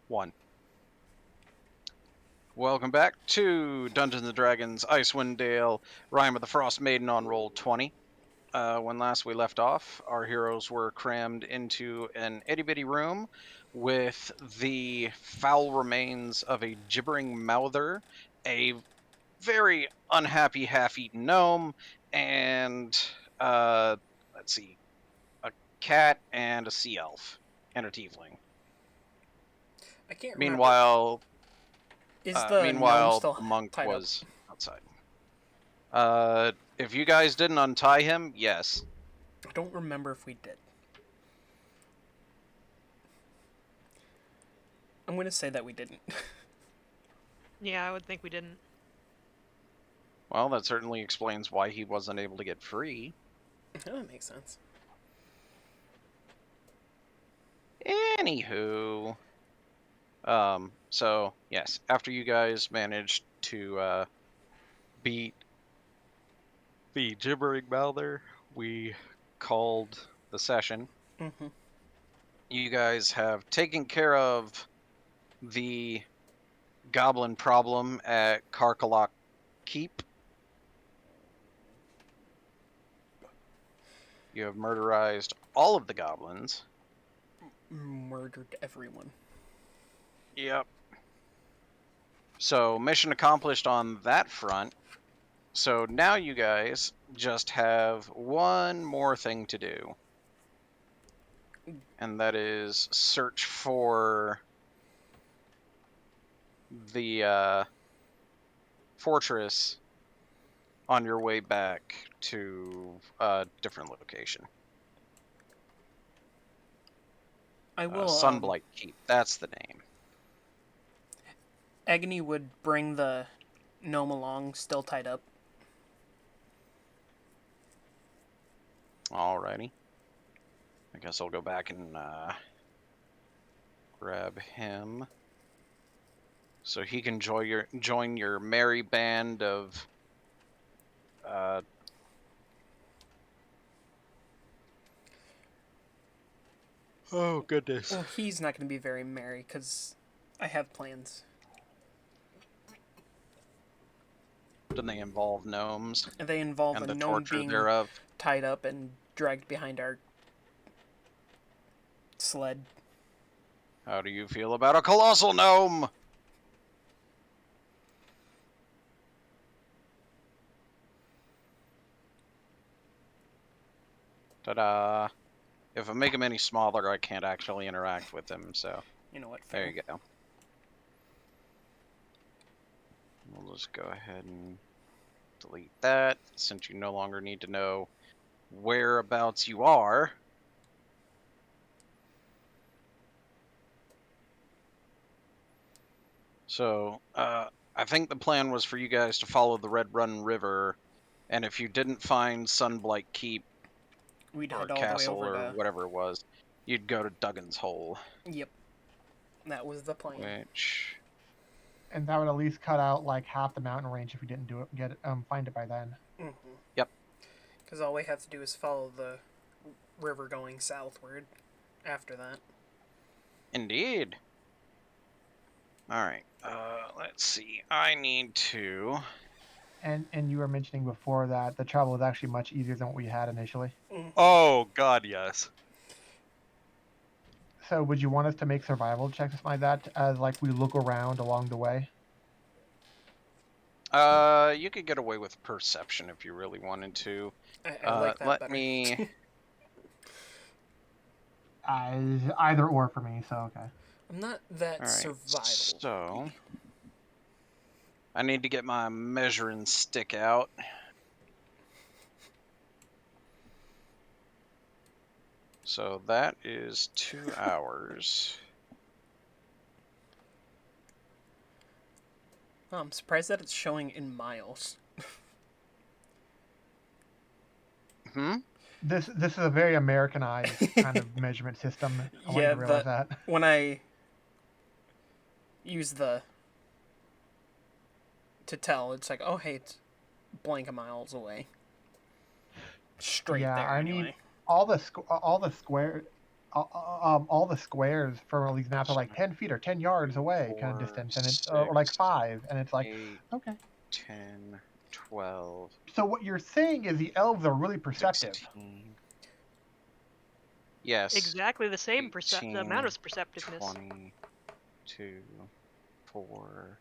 1. Welcome back to Dungeons & Dragons Icewind Dale, Rime of the Frost Maiden on Roll20. When last we left off, our heroes were crammed into an itty-bitty room with the foul remains of a gibbering mouther, a very unhappy half-eaten gnome, and, let's see, a cat and a sea elf, and a tiefling. I can't remember. Meanwhile, Is the gnome the still monk tied was outside. If you guys didn't untie him, yes. up? I don't remember if we did. I'm going to say that we didn't. Yeah, I would think we didn't. Well, that certainly explains why he wasn't able to get free. Oh, that makes sense. Anywho. So, yes, after you guys managed to, beat the gibbering mouther, we called the session. Mm-hmm. You guys have taken care of the goblin problem at Karkalok Keep. You have murderized all of the goblins. Murdered everyone. Yep. So, mission accomplished on that front. So now you guys just have one more thing to do. And that is search for the fortress on your way back to a different location. I will. Sunblight Keep, that's the name. Agony would bring the gnome along, still tied up. Alrighty. I guess I'll go back and grab him. So he can join your merry band of oh goodness. Well, he's not going to be very merry because I have plans. Didn't they involve gnomes? And they involve and a the gnome torture being thereof? tied up and dragged behind our sled. How do you feel about a colossal gnome? Ta-da! If I make him any smaller, I can't actually interact with him, so... You know what? Fair. There you go. We'll just go ahead and delete that, since you no longer need to know whereabouts you are. So, I think the plan was for you guys to follow the Red Run River, and if you didn't find Sunblight Keep We'd or head all Castle the way over or to... whatever it was, you'd go to Duggan's Hole. Yep. That was the plan. Which... And that would at least cut out like half the mountain range if we didn't do it, find it by then. Mm-hmm. Yep. Because all we have to do is follow the river going southward after that. Indeed. Alright, let's see. I need to... And you were mentioning before that the travel was actually much easier than what we had initially. Mm-hmm. Oh, God, yes. So would you want us to make survival checks like that as like we look around along the way? You could get away with perception if you really wanted to. I like that let better. me... Either or for me, so okay. I'm not that Alright, survival. so... I need to get my measuring stick out. So that is 2 hours. Oh, I'm surprised that it's showing in miles. This is a very Americanized kind of measurement system. I want you to realize that. When I use the to tell, it's like, oh hey, it's blank of miles away. Straight there. I anyway. need all the all the squares from all these maps are like 10 feet or 10 yards away kind of 4, distance, and it's or like 6, 5, and it's like 8, okay. 10, 12, So what you're saying is the elves are really perceptive. 16. Yes. Exactly the same the amount 18, of perceptiveness. 20, 2, 4,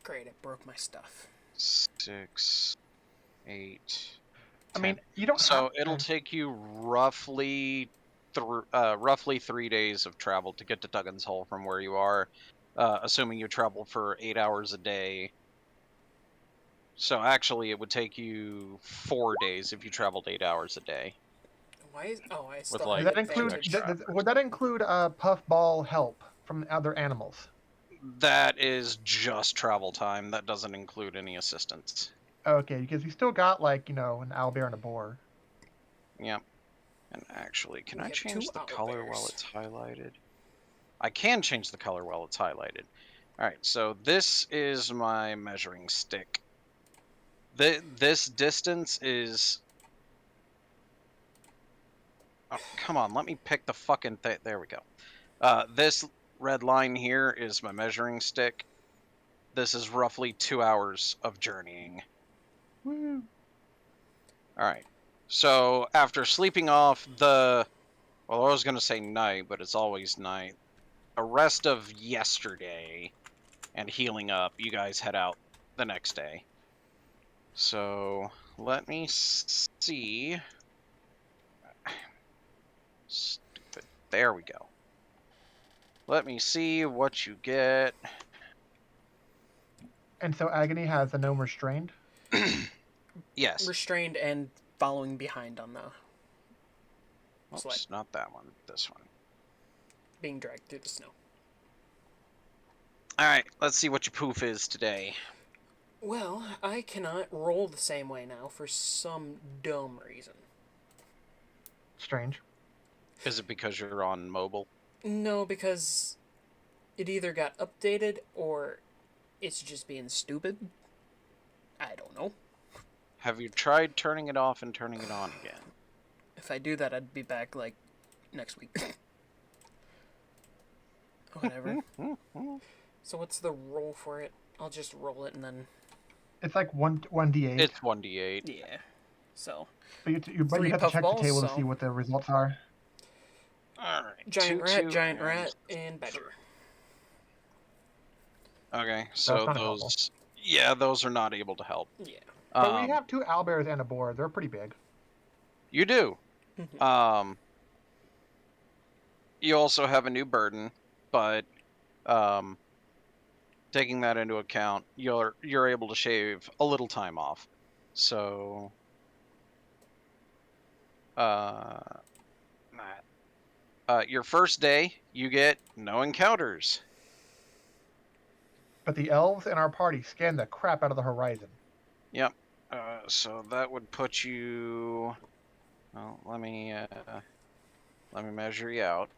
Great, it broke my stuff. 6, 8. I mean, 10. you don't So have it'll to. take you roughly roughly 3 days of travel to get to Duggan's Hole from where you are, assuming you travel for 8 hours a day. So actually, it would take you 4 days if you traveled 8 hours a day. Why is... Oh, I With, still like, Does have that include? advantage. travelers. Would that include puffball help from other animals? That is just travel time. That doesn't include any assistance. Okay, because you still got like an owlbear and a boar. Yep. And actually, can We I have change 2 the color while owlbears. it's highlighted? I can change the color while it's highlighted. Alright, so this is my measuring stick. This distance is... Oh, come on, let me pick the fucking thing. There we go. This red line here is my measuring stick. This is roughly 2 hours of journeying. Woo. Alright, so after sleeping off the... Well, I was going to say night, but it's always night. The rest of yesterday and healing up, you guys head out the next day. So, let me see. Stupid. There we go. Let me see what you get. And so Agony has a gnome restrained. Yes. Restrained and following behind on the... Oops, sled. not that one. This one. Being dragged through the snow. Alright, let's see what your poof is today. Well, I cannot roll the same way now for some dumb reason. Strange. Is it because you're on mobile? No, because it either got updated or it's just being stupid. I don't know. Have you tried turning it off and turning it on again? If I do that, I'd be back, like, next week. Whatever. So what's the roll for it? I'll just roll it and then... It's like 1d8. It's 1d8. Yeah. So, But you 3 have to check the puffballs, table to so- see what the results are. Alright. giant 2, 2, rat, and and badger. Okay, That's so not helpful. those... Yeah, those are not able to help. Yeah. But we have 2 owlbears and a boar. They're pretty big. You do. Mhm. You also have a new burden, but taking that into account, you're able to shave a little time off. So, your first day, you get no encounters. But the elves in our party scan the crap out of the horizon. Yep. So that would put you. Well, let me measure you out.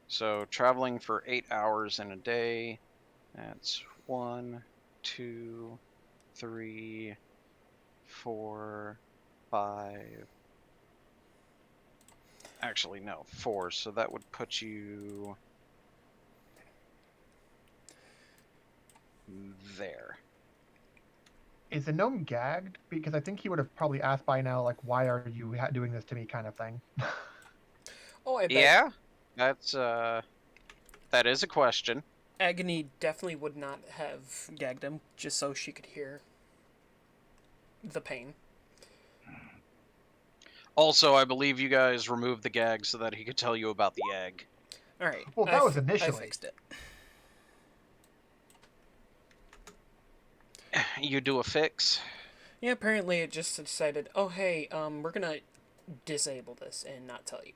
So traveling for 8 hours in a day, that's 1, 2, 3, 4, 5. Actually, no, 4. So that would put you there. Is the gnome gagged? Because I think he would have probably asked by now, like, why are you doing this to me kind of thing. Oh, I bet Yeah, that's that is a question. Agony definitely would not have gagged him just so she could hear the pain. Also, I believe you guys removed the gag so that he could tell you about the egg. All right. Well, that was I initially. fixed it. You do a fix. Yeah, apparently it just decided, oh hey, we're gonna disable this and not tell you.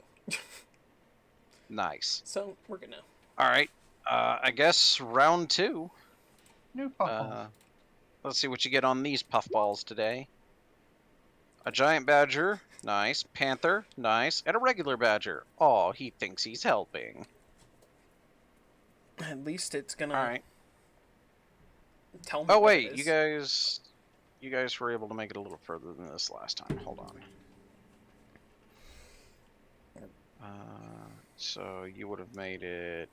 Nice. So we're gonna. All right. I guess round 2. New puffballs. Let's see what you get on these puffballs today. A giant badger, nice. Panther, nice. And a regular badger. Oh, he thinks he's helping. At least it's gonna All right. tell me. Oh what it wait, is. you guys were able to make it a little further than this last time. Hold on. So you would have made it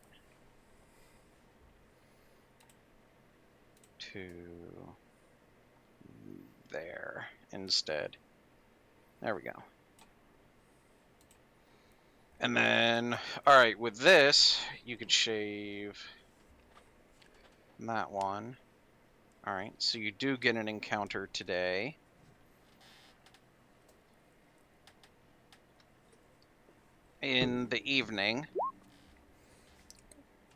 to there instead. There we go. And then, alright, with this, you could shave that one. Alright, so you do get an encounter today. In the evening.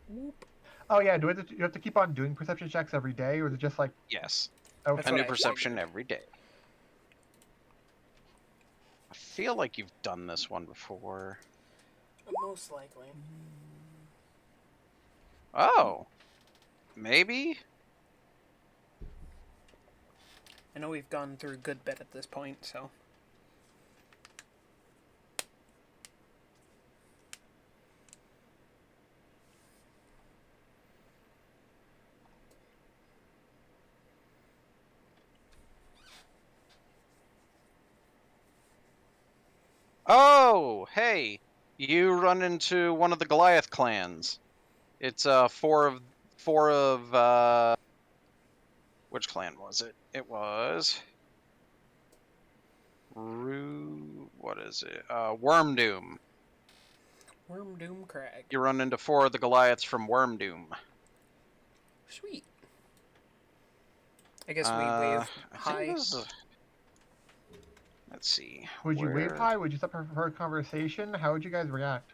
Whoop. Oh yeah, do you have to keep on doing perception checks every day, or is it just like Yes. okay? That's A what new I perception figured. every day. I feel like you've done this one before. Most likely. Oh. Maybe? I know we've gone through a good bit at this point, so. Oh, hey. You run into one of the Goliath clans. It's four of which clan was it? It was what is it? Wormdoom. Wormdoom Crag. You run into four of the Goliaths from Wormdoom. Sweet. I guess we wave I think hi. this is let's see. Would you wave where- high? Would you stop for a conversation? How would you guys react?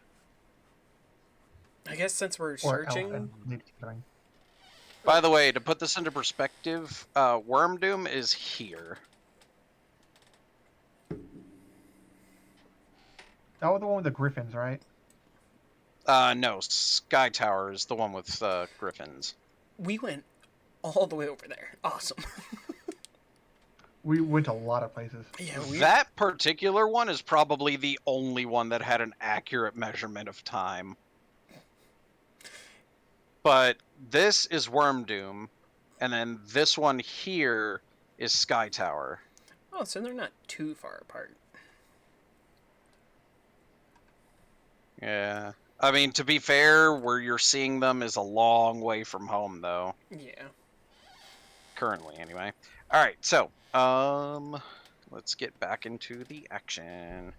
I guess since we're Or searching, elf? By the way, to put this into perspective, Wormdoom is here. That was the one with the griffins, right? No, Sky Tower is the one with griffins. we went all the way over there. Awesome. We went to a lot of places. Yeah, That particular one is probably the only one that had an accurate measurement of time. But this is Wormdoom, and then this one here is Sky Tower. Oh, so they're not too far apart. Yeah. I mean, to be fair, where you're seeing them is a long way from home, though. Yeah. Currently, anyway. Alright, so, let's get back into the action.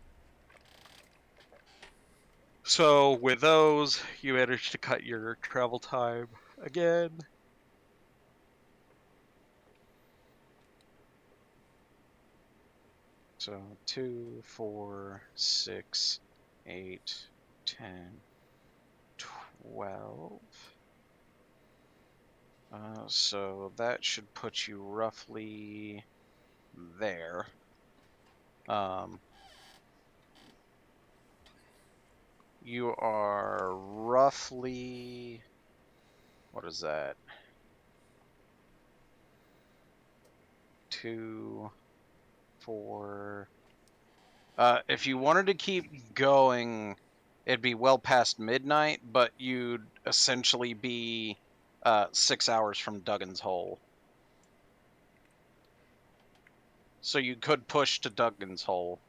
So, with those, you managed to cut your travel time again. So, 2, 4, 6, 8, 10, 12. So that should put you roughly there. You are roughly, what is that? 2, 4. If you wanted to keep going, it'd be well past midnight, but you'd essentially be 6 hours from Duggan's Hole. So you could push to Duggan's Hole.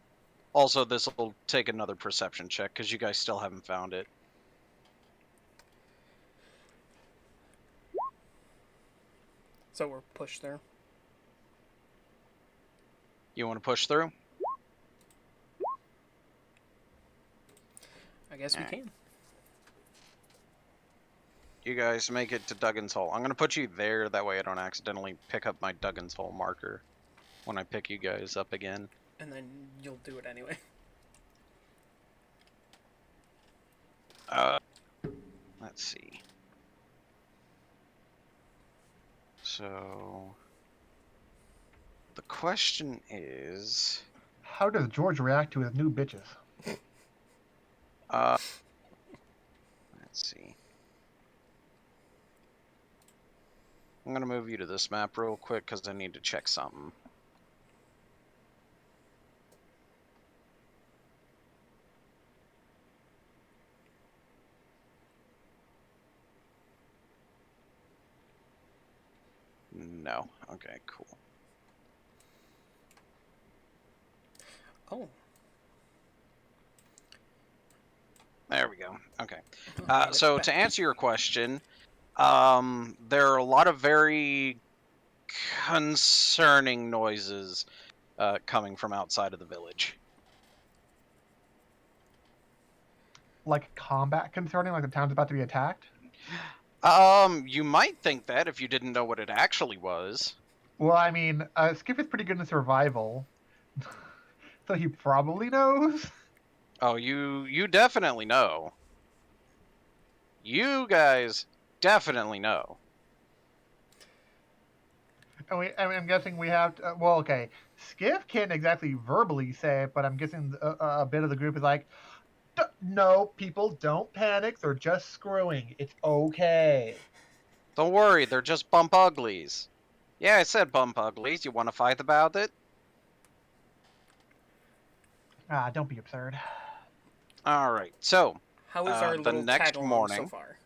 Also, this will take another perception check, because you guys still haven't found it. So we're pushed there. You want to push through? I guess we Alright. can. You guys make it to Duggan's Hole. I'm going to put you there, that way I don't accidentally pick up my Duggan's Hole marker when I pick you guys up again. And then you'll do it anyway. Let's see. So, the question is, How does George react to his new bitches? let's see. I'm gonna move you to this map real quick because I need to check something. No. Okay, cool. Oh. There we go. Okay. Give it So back. to answer your question, there are a lot of very concerning noises coming from outside of the village. Like combat concerning, like the town's about to be attacked. You might think that if you didn't know what it actually was. Well, I mean, Skip is pretty good in survival, so he probably knows. Oh, you definitely know. You guys definitely know. And I'm guessing we have to, well, okay. Skiff can't exactly verbally say it, but I'm guessing a bit of the group is like, no, people, don't panic. They're just screwing. It's okay. Don't worry, they're just bump uglies. Yeah, I said bump uglies. You want to fight about it? Ah, don't be absurd. All right. So, How is our the little next tag along so morning, far?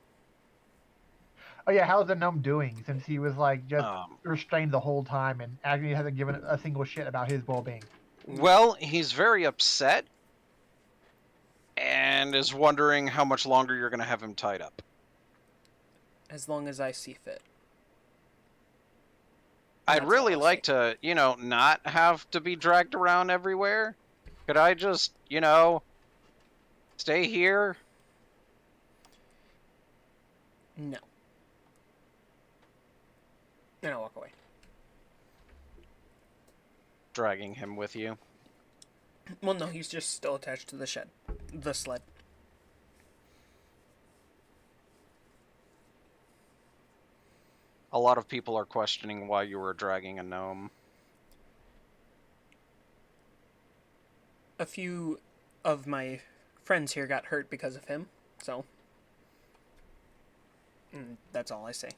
Oh yeah, how's the gnome doing since he was like just um, restrained the whole time and Agni hasn't given a single shit about his well-being? well, he's very upset and is wondering how much longer you're going to have him tied up. As long as I see fit. I'd That's really all I'll like say. to, not have to be dragged around everywhere. Could I just, stay here? No. Then I'll walk away. Dragging him with you. Well, no, he's just still attached to the sled. A lot of people are questioning why you were dragging a gnome. A few of my friends here got hurt because of him, so that's all I say.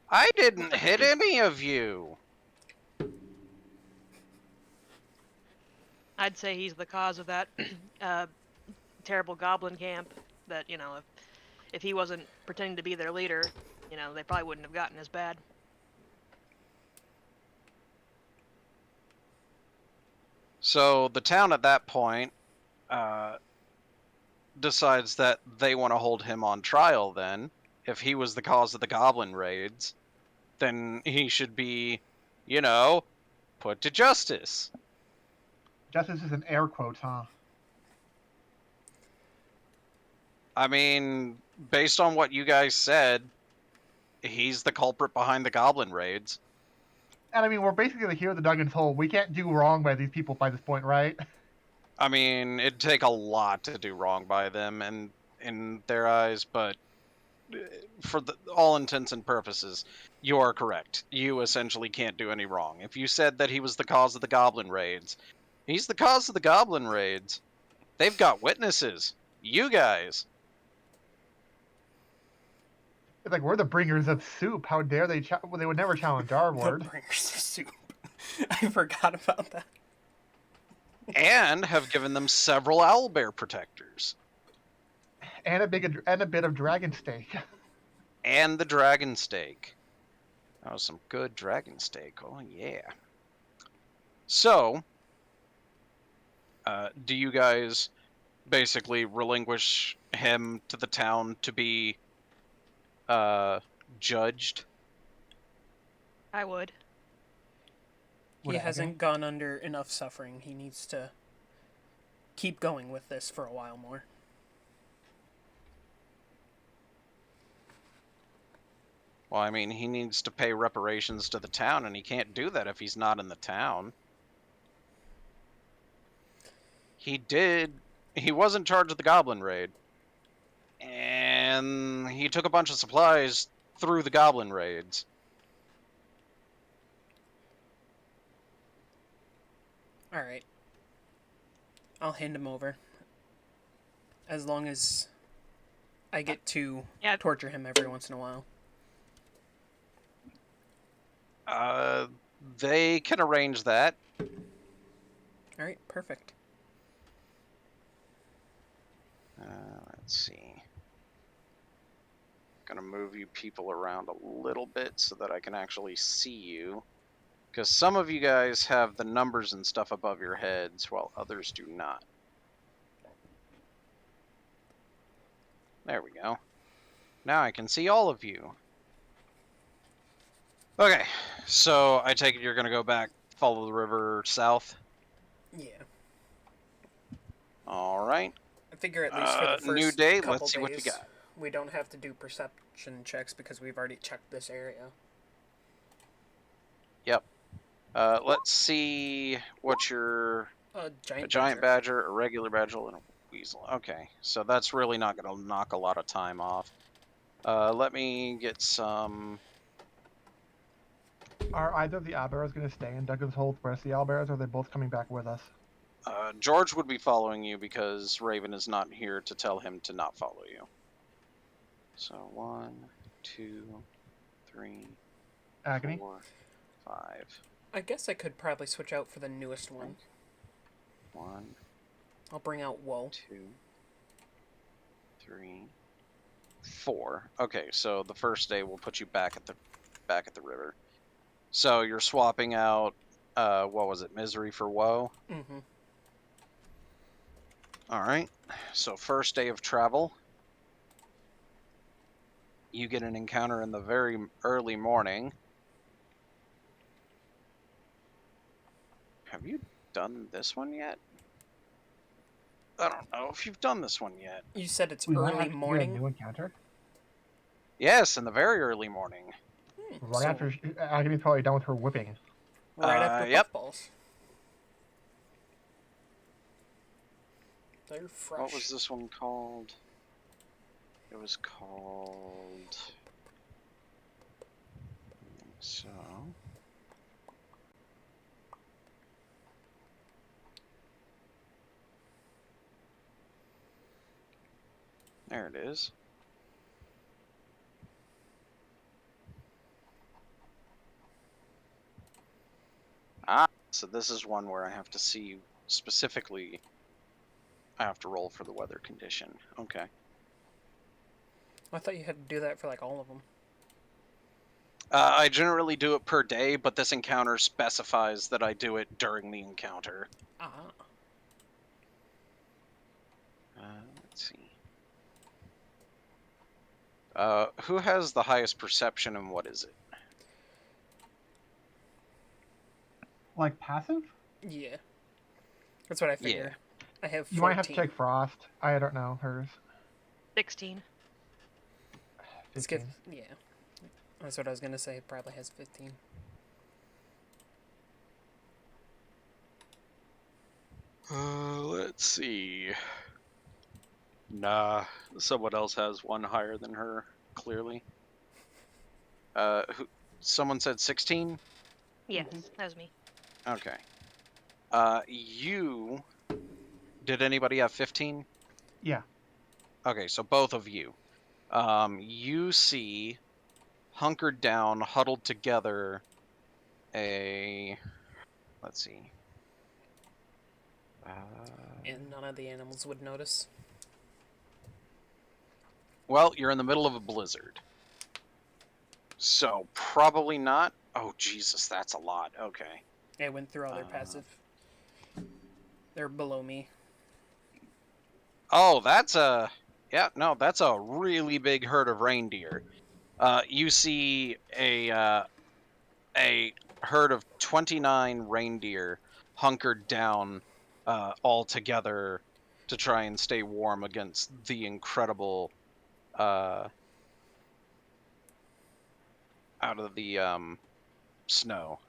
I didn't hit any of you. I'd say he's the cause of that terrible goblin camp. That if he wasn't pretending to be their leader, they probably wouldn't have gotten as bad. So the town at that point decides that they want to hold him on trial then. If he was the cause of the goblin raids, then he should be, put to justice. Justice is in air quotes, huh? I mean, based on what you guys said, he's the culprit behind the goblin raids. And I mean, we're basically the hero of the Duggan's Hole. We can't do wrong by these people by this point, right? I mean, it'd take a lot to do wrong by them and in their eyes, but for all intents and purposes, you are correct. You essentially can't do any wrong. If you said that he was the cause of the goblin raids, he's the cause of the goblin raids. They've got witnesses. You guys. It's like we're the bringers of soup. How dare they? They would never challenge our The word. bringers of soup. I forgot about that. And have given them several owlbear protectors. And a bit of dragon steak. And the dragon steak. That was some good dragon steak. Oh, yeah. So, do you guys basically relinquish him to the town to be judged? I would. He hasn't gone under enough suffering. He needs to keep going with this for a while more. Well, I mean, he needs to pay reparations to the town, and he can't do that if he's not in the town. He was in charge of the goblin raid. And he took a bunch of supplies through the goblin raids. Alright. I'll hand him over. As long as I get to torture him every once in a while. They can arrange that. Alright, perfect. Let's see. Gonna move you people around a little bit so that I can actually see you. Because some of you guys have the numbers and stuff above your heads, while others do not. There we go. Now I can see all of you. Okay, so I take it you're gonna go back, follow the river south? Yeah. Alright. I figure at least for the New first day, couple let's see what you days, got. we don't have to do perception checks because we've already checked this area. Yep. Let's see what your... A A giant giant badger, a regular badger, and a weasel. Okay, so that's really not going to knock a lot of time off. Let me get some... Are either of the owlbears going to stay in Douglas Hole with the rest of the owlbears, or are they both coming back with us? George would be following you because Raven is not here to tell him to not follow you. So 1, 2, 3, Agony? 4, 5. I guess I could probably switch out for the newest one. 1, I'll bring out Woe. 2, 3, 4. Okay, so the first day we'll put you back at the river. So you're swapping out what was it, Misery for Woe? Mm-hmm. Alright. So first day of travel. You get an encounter in the very early morning. Have you done this one yet? I don't know if you've done this one yet. You said it's We might early have to do a morning? new encounter. Yes, in the very early morning. Right So, after Agony's probably done with her whipping. right after yep. puffballs. They're fresh. What was this one called? It was called... So... There it is. Ah, so this is one where I have to see specifically. I have to roll for the weather condition. Okay. I thought you had to do that for like all of them. I generally do it per day, but this encounter specifies that I do it during the encounter. Ah. Let's see. Who has the highest perception and what is it? Like passive? Yeah. That's what I figured. I have 14. You might have to check Frost. I don't know hers. 16. 15. Yeah. That's what I was going to say. It probably has 15. Let's see. Nah, someone else has one higher than her, clearly. Someone said 16? Yes, that was me. Okay. Did anybody have 15? Yeah. Okay, so both of you. You see, hunkered down, huddled together, let's see. And none of the animals would notice. Well, you're in the middle of a blizzard. So, probably not. Oh, Jesus, that's a lot. Okay. I went through all their passive. They're below me. Oh, that's a really big herd of reindeer. You see a herd of 29 reindeer hunkered down all together to try and stay warm against the incredible out of the snow.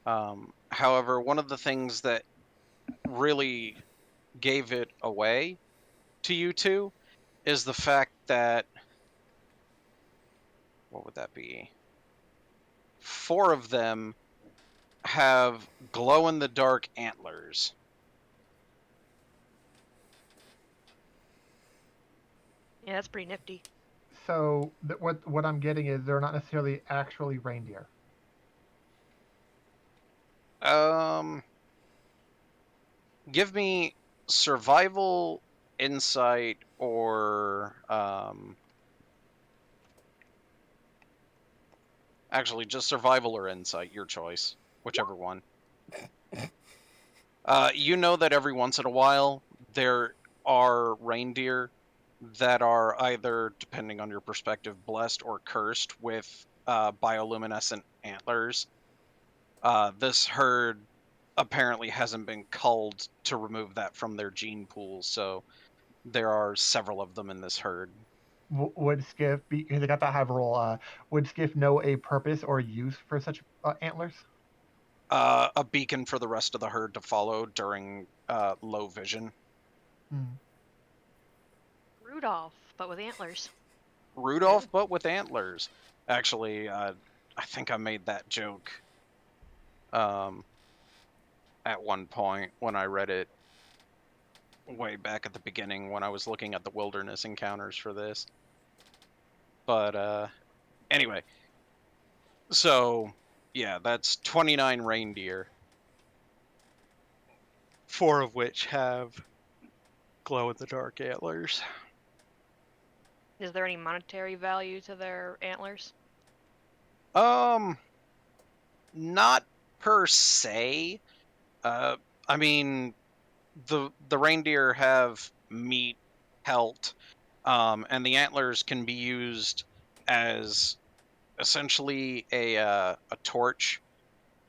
However, one of the things that really gave it away to you two is the fact that, what would that be? 4 of them have glow-in-the-dark antlers. Yeah, that's pretty nifty. So what I'm getting is they're not necessarily actually reindeer. Give me survival, insight, or actually just survival or insight, your choice, whichever one. You know that every once in a while there are reindeer that are either, depending on your perspective, blessed or cursed with bioluminescent antlers. This herd apparently hasn't been culled to remove that from their gene pool, so there are several of them in this herd. Would Skiff be, because I got that high roll, would Skiff know a purpose or use for such antlers? A beacon for the rest of the herd to follow during low vision. Hmm. Rudolph, but with antlers. Rudolph, but with antlers. Actually, I think I made that joke at one point when I read it way back at the beginning when I was looking at the wilderness encounters for this. But anyway, so yeah, that's 29 reindeer, 4 of which have glow-in-the-dark antlers. Is there any monetary value to their antlers? Not per se. I mean, the reindeer have meat, pelt, and the antlers can be used as essentially a torch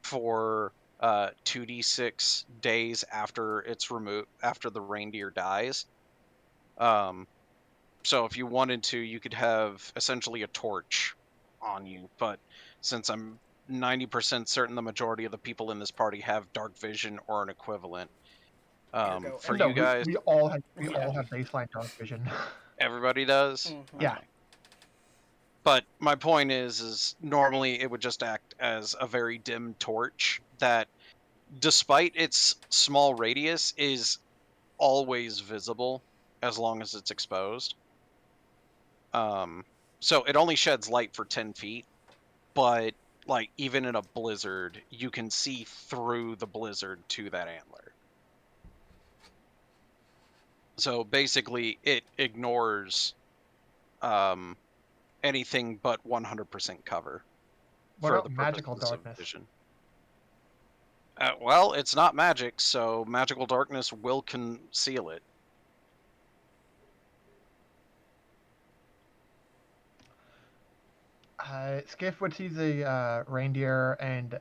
for 2d6 days after it's removed, after the reindeer dies. So if you wanted to, you could have essentially a torch on you, but since I'm 90% certain the majority of the people in this party have dark vision or an equivalent, Ergo, for No, you guys, we all have Yeah. baseline dark vision. everybody does. Mhm. Yeah. Okay. But my point is normally it would just act as a very dim torch that, despite its small radius, is always visible as long as it's exposed. So it only sheds light for 10 feet, but like even in a blizzard, you can see through the blizzard to that antler. So basically, it ignores anything but 100% cover What for about the magical purposes of darkness? vision. Well, it's not magic, so magical darkness will conceal it. Skiff would see the reindeer and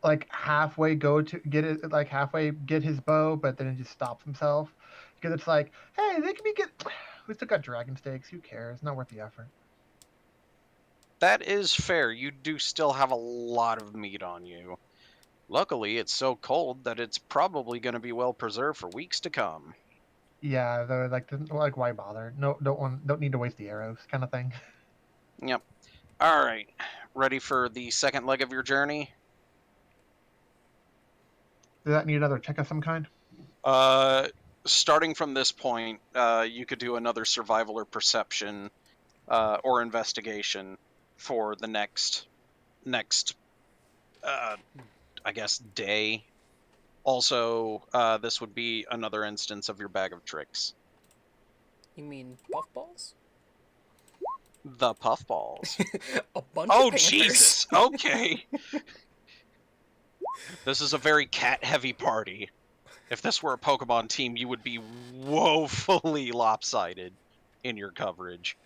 like halfway go to get it, like halfway get his bow, but then he just stops himself because it's like, hey, they can be get. We still got dragon stakes. Who cares? Not worth the effort. That is fair. You do still have a lot of meat on you. Luckily, it's so cold that it's probably going to be well preserved for weeks to come. Yeah, they're like why bother? No, don't need to waste the arrows, kind of thing. Yep. All right. Ready for the second leg of your journey? Does that need another check of some kind? Starting from this point, you could do another survival or perception or investigation for the next, I guess, day. Also, this would be another instance of your bag of tricks. You mean puffballs? The puffballs. A bunch Oh, of panthers. Jesus. Okay. This is a very cat-heavy party. If this were a Pokemon team, you would be woefully lopsided in your coverage.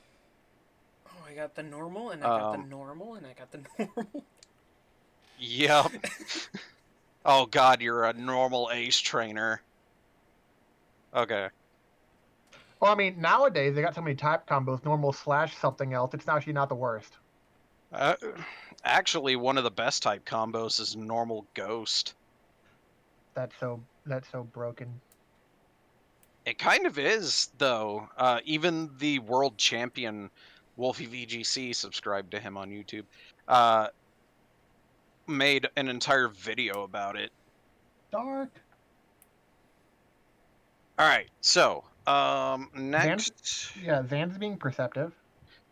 Oh, I got the normal, and I got the normal, and I got the normal. Yep. Oh god, you're a normal ace trainer. Okay. Well, I mean, nowadays they got so many type combos, normal slash something else. It's actually not the worst. Actually, one of the best type combos is normal ghost. That's so broken. It kind of is, though. Even the world champion Wolfie VGC subscribed to him on YouTube. Made an entire video about it. Dark. All right, so next, Zan's being perceptive.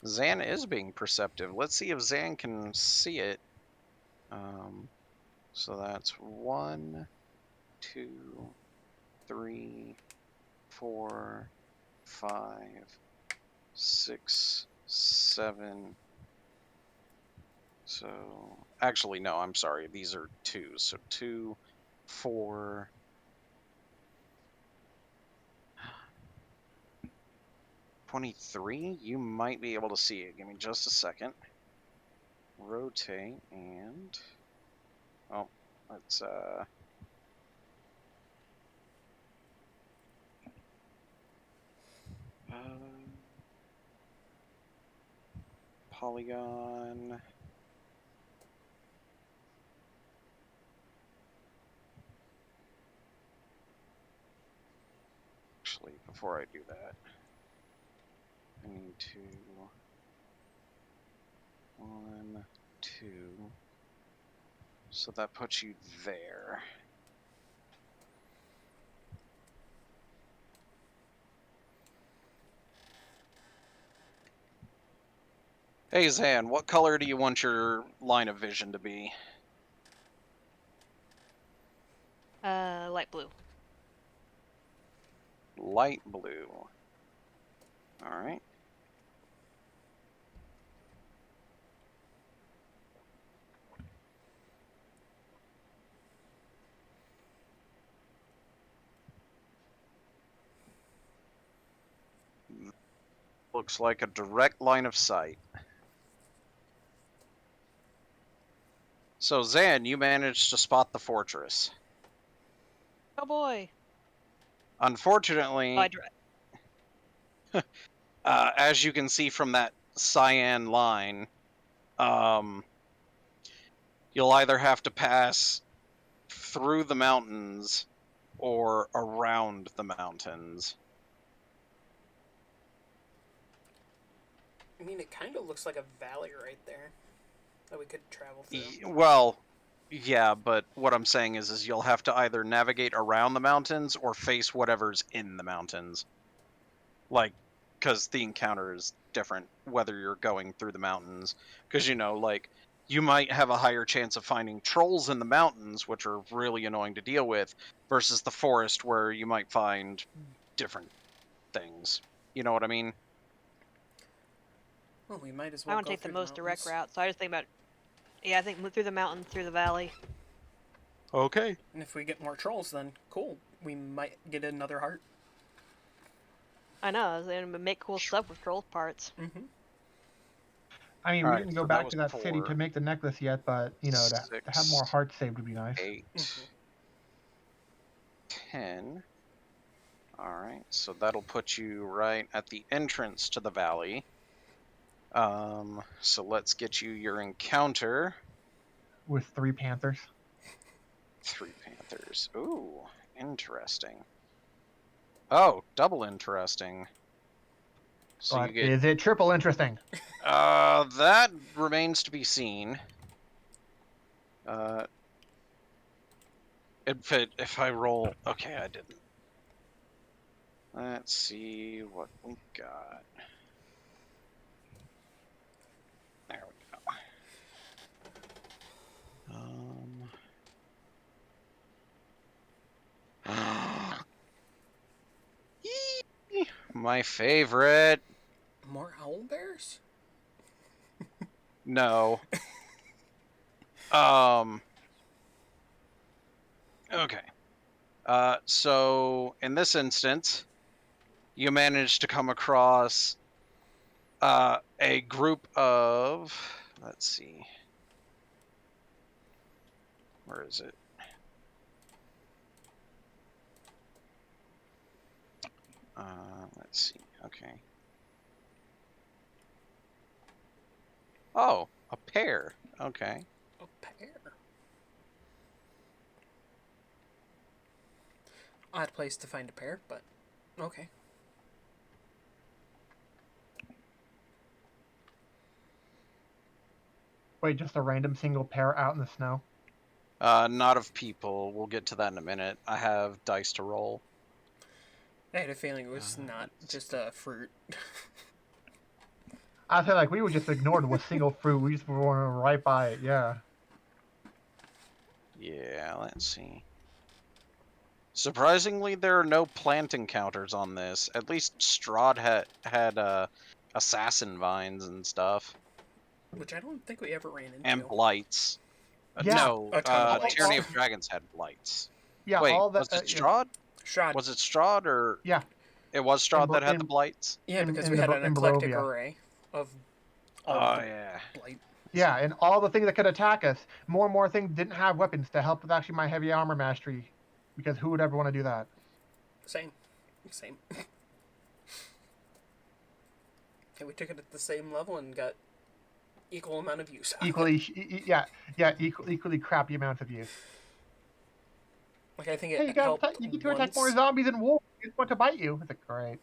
Zan is being perceptive. Let's see if Zan can see it. So that's 1, 2, 3, 4, 5, 6, 7. So actually, no, I'm sorry. These are 2s. So 2, 4. 23, you might be able to see it. Give me just a second. Rotate and... Oh, let's, polygon... Actually, before I do that, I need to... 1, 2... So that puts you there. Hey Zan, what color do you want your line of vision to be? Light blue. Light blue. Alright. Looks like a direct line of sight. So Zan, you managed to spot the fortress. Oh boy. Unfortunately, as you can see from that cyan line, you'll either have to pass through the mountains or around the mountains. I mean, it kind of looks like a valley right there that we could travel through. Well, yeah, but what I'm saying is you'll have to either navigate around the mountains or face whatever's in the mountains. Like, because the encounter is different whether you're going through the mountains. Because, you know, like, you might have a higher chance of finding trolls in the mountains, which are really annoying to deal with, versus the forest where you might find different things. You know what I mean? Well, we might as well I want go to take the through most direct mountains. route, so I just think about... Yeah, I think move through the mountains, through the valley. Okay. And if we get more trolls, then cool. We might get another heart. I know, and make cool stuff with troll parts. Mm-hmm. I mean, All we right, didn't go so back that to was that city 4, to make the necklace yet, but, you know, to have more 6, hearts saved would be nice. 8, Mm-hmm. 10. Alright, so that'll put you right at the entrance to the valley. So let's get you your encounter. With 3 Panthers. 3 Panthers. Ooh, interesting. Oh, double interesting. So But you get... is it triple interesting? That remains to be seen. If I roll... Okay, I didn't. Let's see what we got. There we go. My favorite. More owl bears? No. Okay. So in this instance, you managed to come across a group of... Let's see. Where is it? Let's see. Okay. Oh, a pair. Okay. A pair. Odd place to find a pair, but okay. Wait, just a random single pair out in the snow? Not of people. We'll get to that in a minute. I have dice to roll. I had a feeling it was not just a fruit. I feel like we would just ignore the single fruit. We just were right by it, yeah. Yeah, let's see. Surprisingly, there are no plant encounters on this. At least Strahd had assassin vines and stuff. Which I don't think we ever ran into. And blights. Yeah, No, a ton of blights. Tyranny of Dragons had blights. Yeah, Wait, all that. was it Strahd? Strahd. Was it Strahd or... Yeah. It was Strahd that had the in- blights? Yeah, because in we had an eclectic Barovia. array of all Oh, the yeah. blight. Yeah, and all the things that could attack us. More and more things didn't have weapons to help with actually my heavy armor mastery. Because who would ever want to do that? Same. And we took it at the same level and got equal amount of use. Equally crappy amounts of use. Like, I think Hey, it helped you get to attack once. more zombies and wolves. They just want to bite you. It's like, great.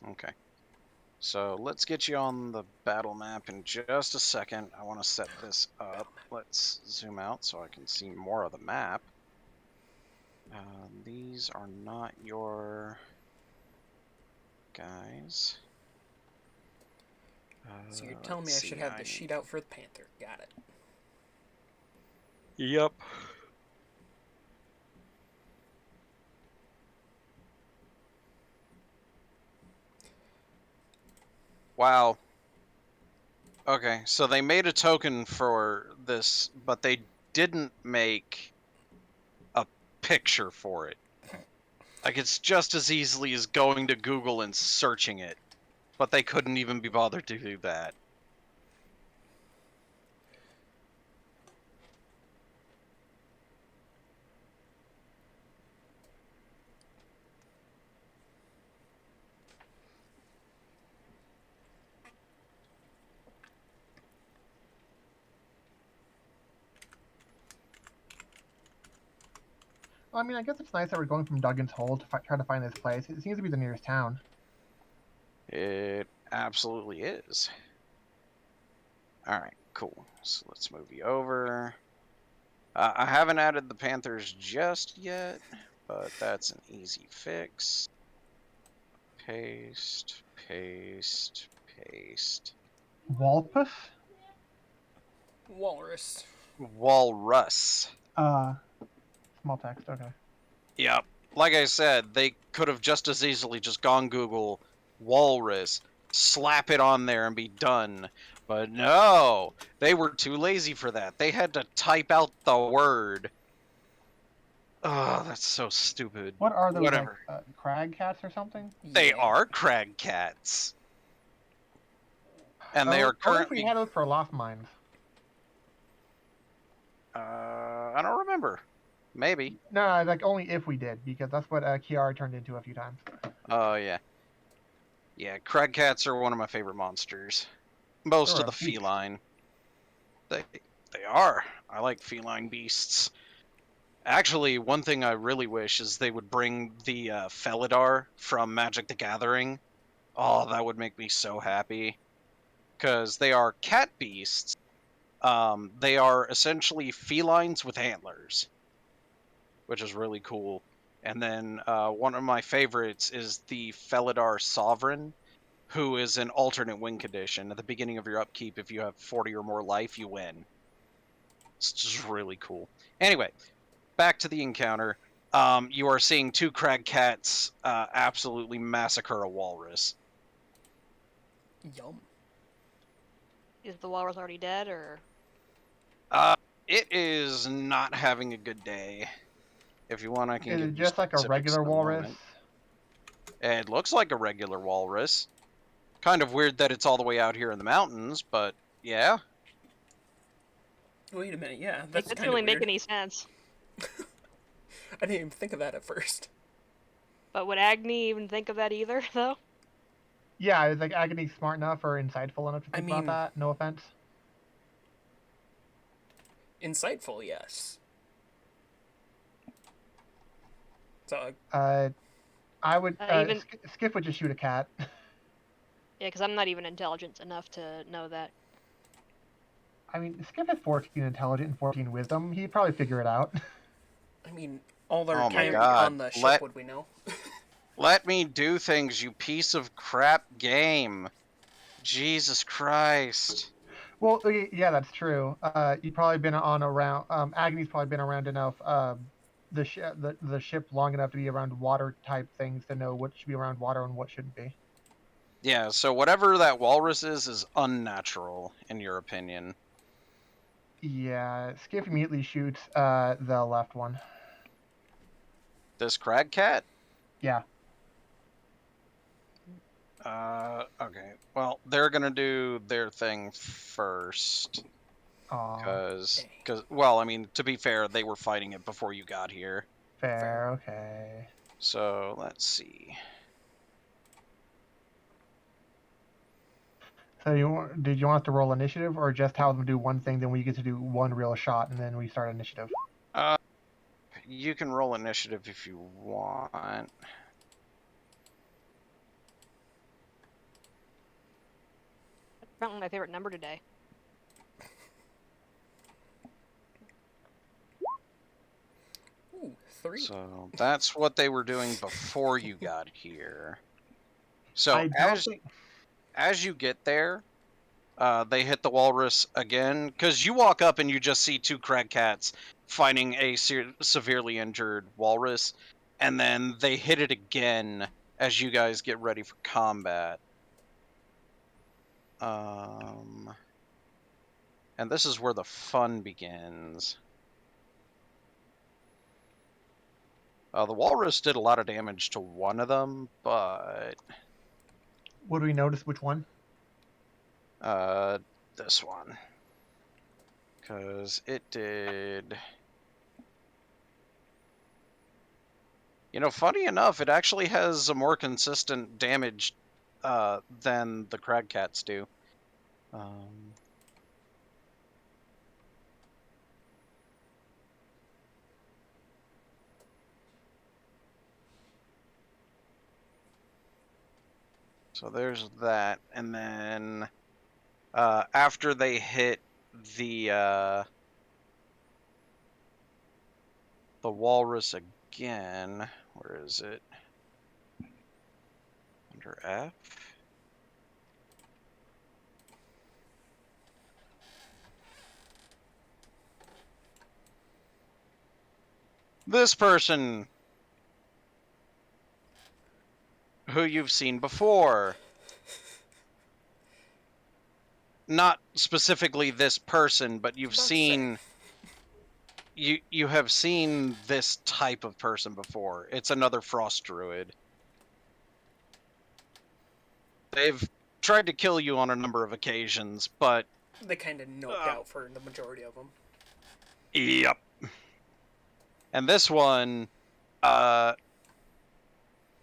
Okay. So let's get you on the battle map in just a second. I want to set this up. Let's zoom out so I can see more of the map. These are not your guys. So you're telling me I should have the sheet out for the Panther. Got it. Yep. Wow. Okay, so they made a token for this, but they didn't make a picture for it. Like, it's just as easily as going to Google and searching it, but they couldn't even be bothered to do that. Well, I mean, I guess it's nice that we're going from Duggan's Hole to try to find this place. It seems to be the nearest town. It absolutely is. Alright, cool. So let's move you over. I haven't added the Panthers just yet, but that's an easy fix. Paste, paste, paste. Walpus? Walrus. Walrus. Small text, okay. Yep. Like I said, they could have just as easily just gone Google walrus, slap it on there and be done. But no, they were too lazy for that. They had to type out the word. Oh, that's so stupid. What are those, Whatever. like, crag cats or something? They Yeah. are crag cats. And they are What if currently... we had those for loft mines? I don't remember. Maybe. No, like, only if we did, because that's what Kiara turned into a few times. Oh, yeah. Yeah, crag cats are one of my favorite monsters. Most They're of the a beast. feline. They are. I like feline beasts. Actually, one thing I really wish is they would bring the Felidar from Magic the Gathering. Oh, that would make me so happy. Because they are cat beasts. They are essentially felines with antlers, which is really cool. And then one of my favorites is the Felidar Sovereign, who is an alternate win condition. At the beginning of your upkeep, if you have 40 or more life, you win. It's just really cool. Anyway, back to the encounter. You are seeing two crag cats absolutely massacre a walrus. Yum. Is the walrus already dead, or? It is not having a good day. If you want, I can Is give it you just like a specifics regular in a walrus? moment. It looks like a regular walrus. Kind of weird that it's all the way out here in the mountains, but yeah. Wait a minute, yeah, That that's doesn't kind of really weird. make any sense. I didn't even think of that at first. But would Agni even think of that either, though? Yeah, is like Agony smart enough or insightful enough to think about that? No offense. Insightful, yes. So, I would. Even- Skiff would just shoot a cat. Yeah, because I'm not even intelligent enough to know that. I mean, Skiff has 14 intelligence and 14 wisdom. He'd probably figure it out. I mean, all their Oh my kind God. on the ship would we know? Let me do things, you piece of crap game. Jesus Christ. Well, yeah, that's true. You've probably been on around. Agony's probably been around enough. The ship long enough to be around water type things to know what should be around water and what shouldn't be. Yeah, so whatever that walrus is unnatural, in your opinion. Yeah, Skiff immediately shoots the left one. This crag cat? Yeah. Okay. Well, they're gonna do their thing first. Aw, Cause, well, I mean, to be fair, they were fighting it before you got here. fair, okay. So, let's see. So did you want us to roll initiative, or just have them do one thing, then we get to do one real shot, and then we start initiative? You can roll initiative if you want. That's apparently my favorite number today. Ooh, 3. So, that's what they were doing before you got here. So, I don't think... as you get there, they hit the walrus again, because you walk up and you just see two crag cats fighting a severely injured walrus, and then they hit it again as you guys get ready for combat. And this is where the fun begins. The walrus did a lot of damage to one of them, but Would we notice which one? this one, because it did... You know, funny enough, it actually has a more consistent damage than the crag cats do. So there's that, and then after they hit the walrus again, where is it? Under F. This person who you've seen before. Not specifically this person, but you've seen... You have seen this type of person before. It's another frost druid. They've tried to kill you on a number of occasions, but... They kind of noped out for the majority of them. Yep. And this one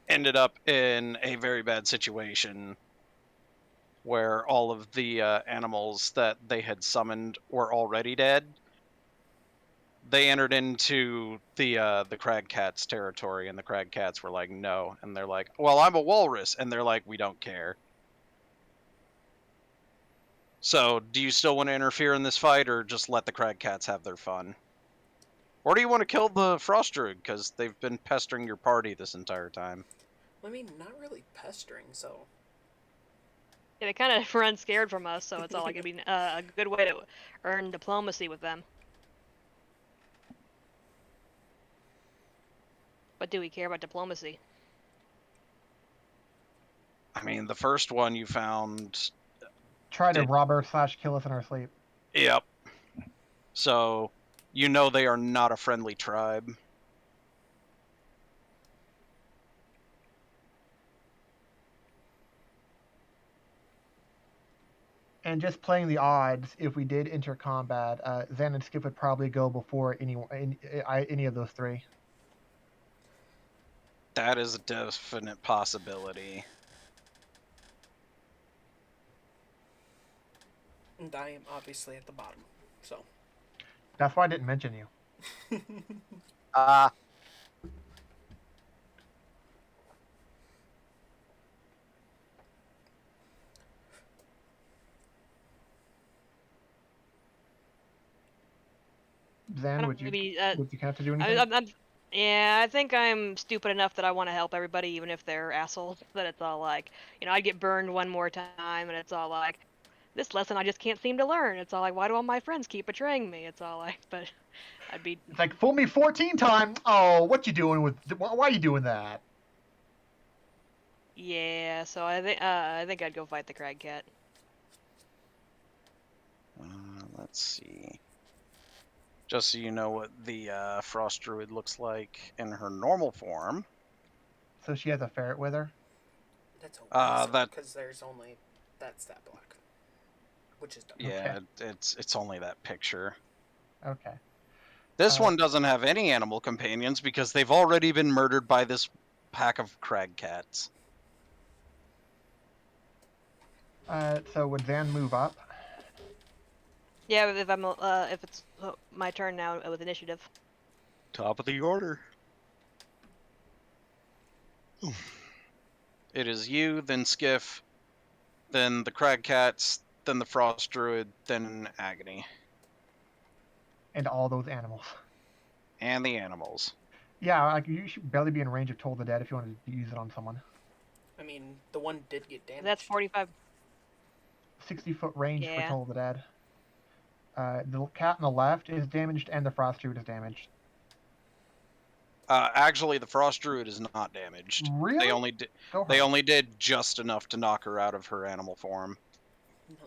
ended up in a very bad situation where all of the animals that they had summoned were already dead. They entered into the crag cats territory, and the crag cats were like, no. And they're like, well, I'm a walrus. And they're like, we don't care. So, do you still want to interfere in this fight, or just let the crag cats have their fun? Or do you want to kill the frost druid, because they've been pestering your party this entire time? I mean, not really pestering, so... Yeah, they kind of run scared from us, so it's all like it'd be a good way to earn diplomacy with them. But do we care about diplomacy? I mean, the first one you found... Try to rob her / kill us in our sleep. Yep. So, you know they are not a friendly tribe. And just playing the odds, if we did enter combat, Zen and Skip would probably go before any of those three. That is a definite possibility. And I am obviously at the bottom, so... That's why I didn't mention you. Zen, would you have to do anything? Yeah, I think I'm stupid enough that I want to help everybody, even if they're assholes. That it's all like, I'd get burned one more time, and it's all like, this lesson I just can't seem to learn. It's all like, why do all my friends keep betraying me? It's all like, but I'd be... It's like, fool me 14 times. Oh, what you doing with... Why are you doing that? Yeah, so I think I'd go fight the crag cat. Let's see. Just so you know what the Frost Druid looks like in her normal form. So she has a ferret with her? That's that- because there's only that stat block, which is dumb. Yeah, it's only that picture. Okay. This one doesn't have any animal companions because they've already been murdered by this pack of crag cats. So would Zan move up? Yeah, if it's my turn now with initiative. Top of the order. It is you, then Skiff, then the crag cats, then the Frost Druid, then Agony. And all those animals. And the animals. Yeah, like you should barely be in range of Toll the Dead if you wanted to use it on someone. I mean, the one did get damaged. That's 45. 60-foot range Yeah. for Toll the Dead. The cat on the left is damaged, and the Frost Druid is damaged. Actually, the Frost Druid is not damaged. Really? They only did just enough to knock her out of her animal form.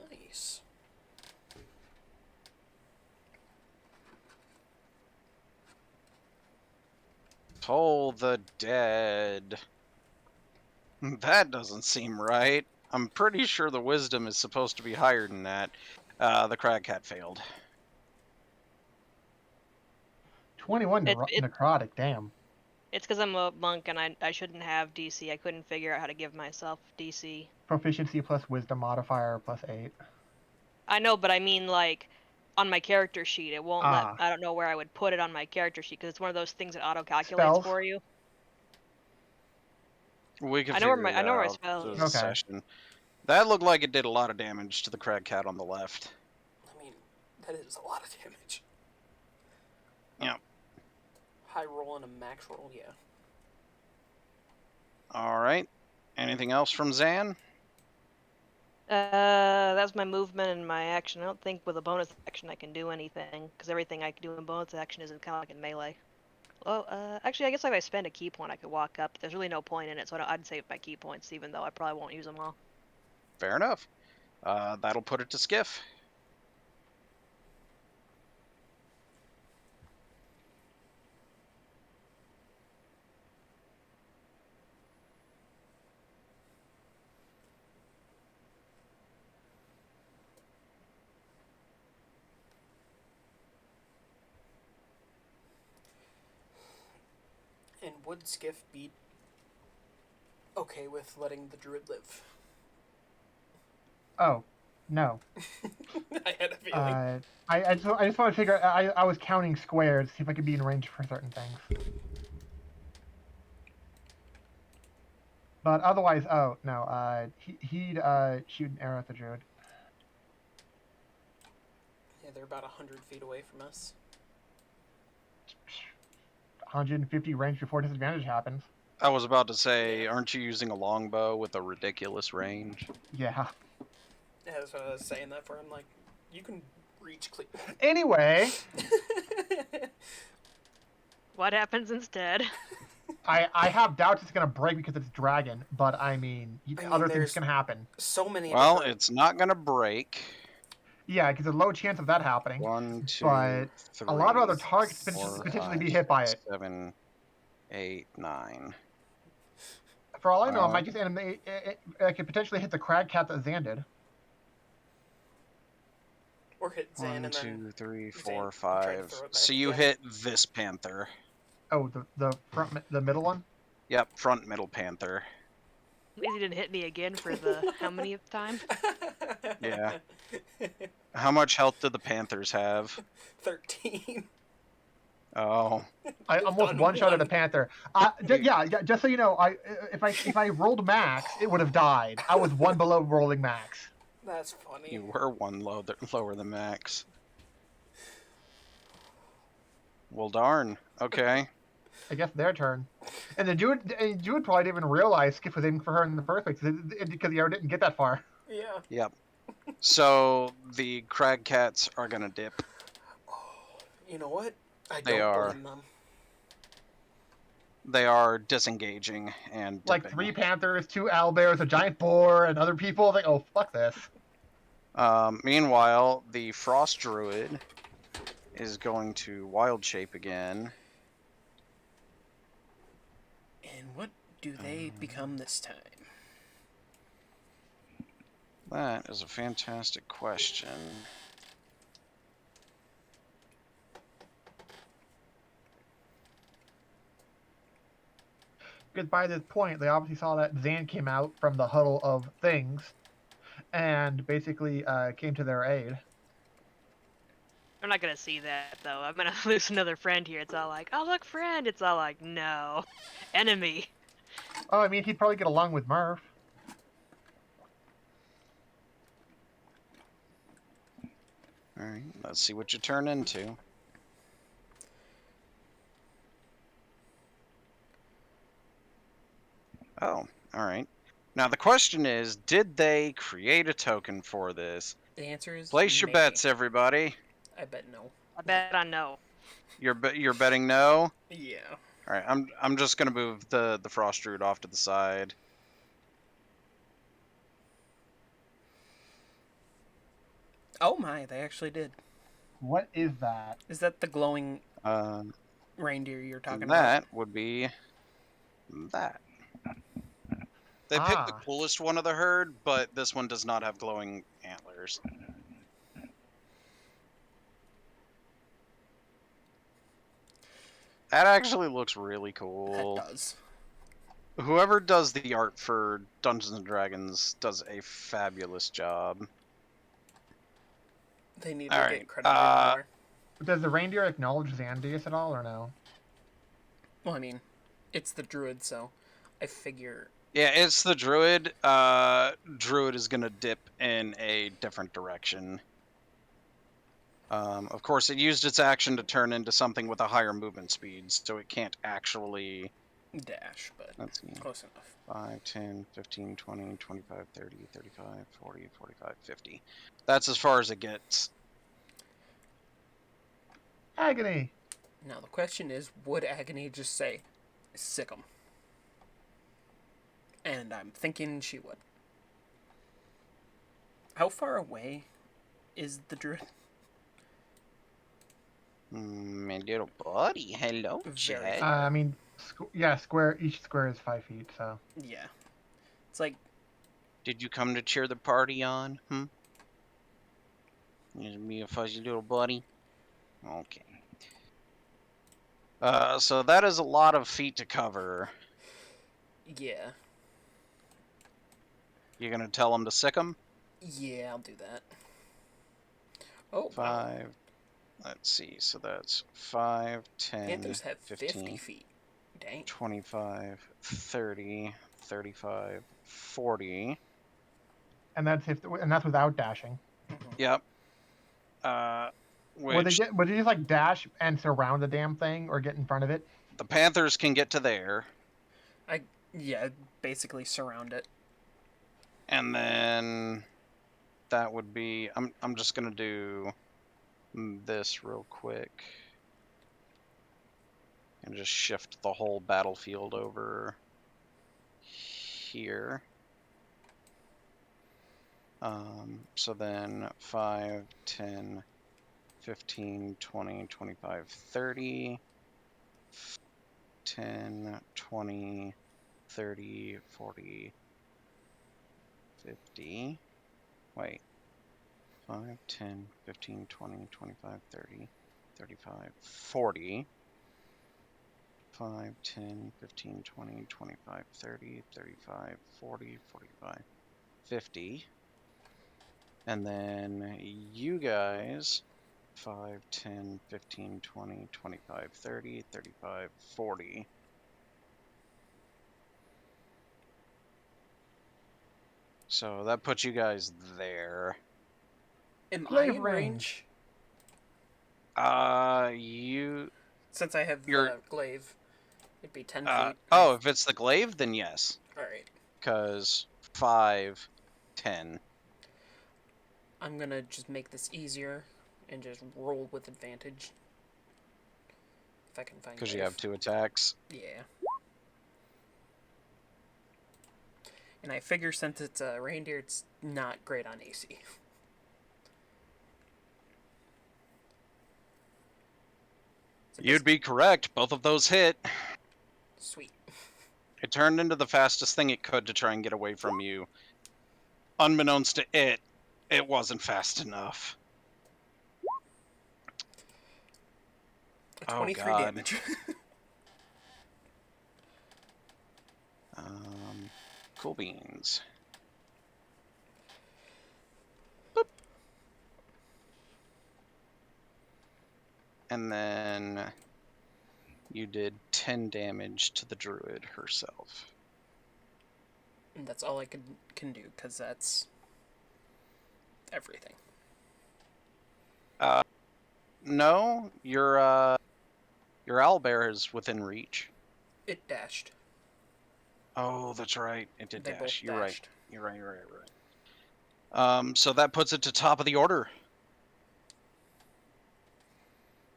Nice. Toll the Dead. That doesn't seem right. I'm pretty sure the wisdom is supposed to be higher than that. The crag cat failed. 21 necrotic, damn. It's because I'm a monk and I shouldn't have DC. I couldn't figure out how to give myself DC. Proficiency plus wisdom modifier plus 8. I know, but I mean, like, on my character sheet, it won't Ah. let. I don't know where I would put it on my character sheet because it's one of those things that auto calculates Spells? for you. We can I know where figure my- it I know where my out spell through is. the Okay. session. That looked like it did a lot of damage to the crag cat on the left. I mean, that is a lot of damage. Yeah. High roll and a max roll, yeah. All right. Anything else from Zan? That's my movement and my action. I don't think with a bonus action I can do anything because everything I can do in bonus action is kind of like in melee. Well, actually, I guess if I spend a key point, I could walk up. There's really no point in it, so I'd save my key points, even though I probably won't use them all. Fair enough. That'll put it to Skiff. And would Skiff be okay with letting the druid live? Oh, no. I had a feeling. I just want to figure. I was counting squares to see if I could be in range for certain things. But otherwise, oh no. He'd shoot an arrow at the druid. Yeah, they're about 100 feet away from us. 150 range before disadvantage happens. I was about to say, aren't you using a longbow with a ridiculous range? Yeah. Yeah, that's what I was saying that for. I'm like, you can reach clear. Anyway, What happens instead? I have doubts it's gonna break because it's dragon, but I mean other things there's can happen. So many. Well, different- it's not gonna break. Yeah, because there's a low chance of that happening. 1, 2, But 3, a lot of other targets can 4, potentially 5, be hit by it. 7, 8, 9. For all I know, it might just animate. It could potentially hit the crag cat that Zan did. Or hit Zan 1, and 2, then 3, Zan 4, try to 5. throw it back So you again. hit this panther. Oh, the middle one. Yep, front middle panther. At least he didn't hit me again for the how many time? Yeah. How much health do the panthers have? 13. Oh, I almost done one-shotted a one. panther. Yeah, just so you know, if I rolled max, it would have died. I was one below rolling max. That's funny. you were one lower than max. Well, darn. Okay. I guess their turn. And the Druid probably didn't even realize Skip was aiming for her in the first place because the arrow didn't get that far. Yeah. Yep. So the crag cats are gonna dip. You know what? I They don't are. blame them. They are disengaging and Like dipping. 3 panthers, 2 owlbears, a giant boar, and other people. Like, oh fuck this. Meanwhile, the frost druid is going to wild shape again. And what do they become this time? That is a fantastic question. Because by this point, they obviously saw that Zan came out from the huddle of things and basically came to their aid. I'm not gonna see that though. I'm gonna lose another friend here. It's all like, oh look, friend. It's all like, no, enemy. Oh, I mean, he'd probably get along with Murph. Alright, let's see what you turn into. Oh, alright. Now the question is, did they create a token for this? The answer is Place your maybe. bets, everybody. I bet no. I bet I know. You're betting no? Yeah. Alright, I'm just gonna move the Frost Druid off to the side. Oh my, they actually did. What is that? Is that the glowing Uh, reindeer you're talking that would be that. They picked the Ah. coolest one of the herd, but this one does not have glowing antlers. That actually looks really about? cool. That does. Whoever does the art for Dungeons and Dragons does a fabulous job. They need to All get right, credited more. Does the reindeer acknowledge Xandius at all, or no? Well, I mean, it's the druid, so I figure. Yeah, it's the Druid. Druid is gonna dip in a different direction. Of course, it used its action to turn into something with a higher movement speed, so it can't actually... Dash, but Let's see. close enough. 5, 10, 15, 20, 25, 30, 35, 40, 45, 50. That's as far as it gets. Agony! Now the question is, would Agony just say, sick 'em? And I'm thinking she would. How far away is the druid? My little buddy, hello, Very Chad. far. I mean, yeah, square. Each square is 5 feet, so. Yeah. It's like, Did you come to cheer the party on? You me a fuzzy little buddy? Okay. So that is a lot of feet to cover. yeah. You gonna tell him to sick him? Yeah, I'll do that. Oh, wow. 5. Let's see. So that's 5, 10, Panthers have 50 15, feet. Dang. 25, 30, 35, 40. And that's without dashing. Yep. Would Which they just like dash and surround the damn thing, or get in front of it? the Panthers can get to there. Yeah, basically surround it. And then that would be... I'm just gonna do this real quick. And just shift the whole battlefield over here. So then 5, 10, 15, 20, 25, 30, 10, 20, 30, 40, 50. Wait. 5, 10, 15, 20, 25, 30, 35, 40. 5, 10, 15, 20, 25, 30, 35, 40, 45, 50. And then you guys, 5, 10, 15, 20, 25, 30, 35, 40. So that puts you guys there. Am I Glaive in range. range? You... Since I have You're- the glaive, it'd be 10 feet. Oh, if it's the glaive, then yes. Alright. Because 5, 10. I'm gonna just make this easier and just roll with advantage. If I can find Because you glaive. have 2 attacks. Yeah. And I figure since it's a reindeer, it's not great on AC. You'd be correct. Both of those hit. Sweet. It turned into the fastest thing it could to try and get away from you. Unbeknownst to it, it wasn't fast enough. A Oh, 23 God. damage. Cool beans. And then you did 10 damage to the druid herself. And that's all I can do, because that's everything. No, your owlbear is within reach. It dashed. Oh, that's right. It did They dash. both You're right. dashed. You're right. So that puts it to top of the order.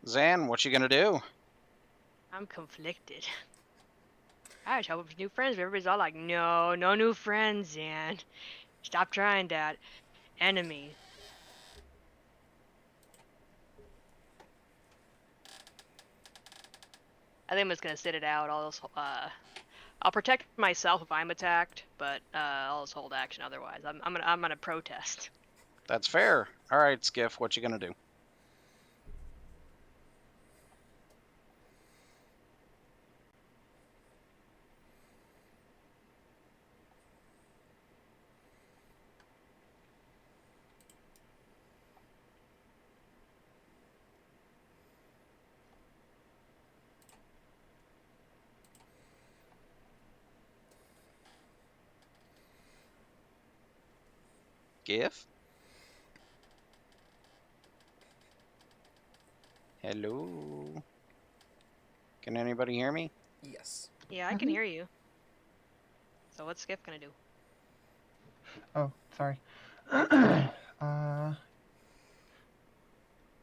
Zan, what you gonna do? I'm conflicted. I was hoping for new friends, but everybody's all like, no new friends, and stop trying that. Enemies. I think I'm just gonna sit it out. I'll protect myself if I'm attacked, but I'll just hold action otherwise. I'm gonna protest. That's fair. All right, Skiff, what you gonna do? Skiff? Hello? Can anybody hear me? Yes. Yeah, I can hear you. So what's Skip gonna do? Oh, sorry.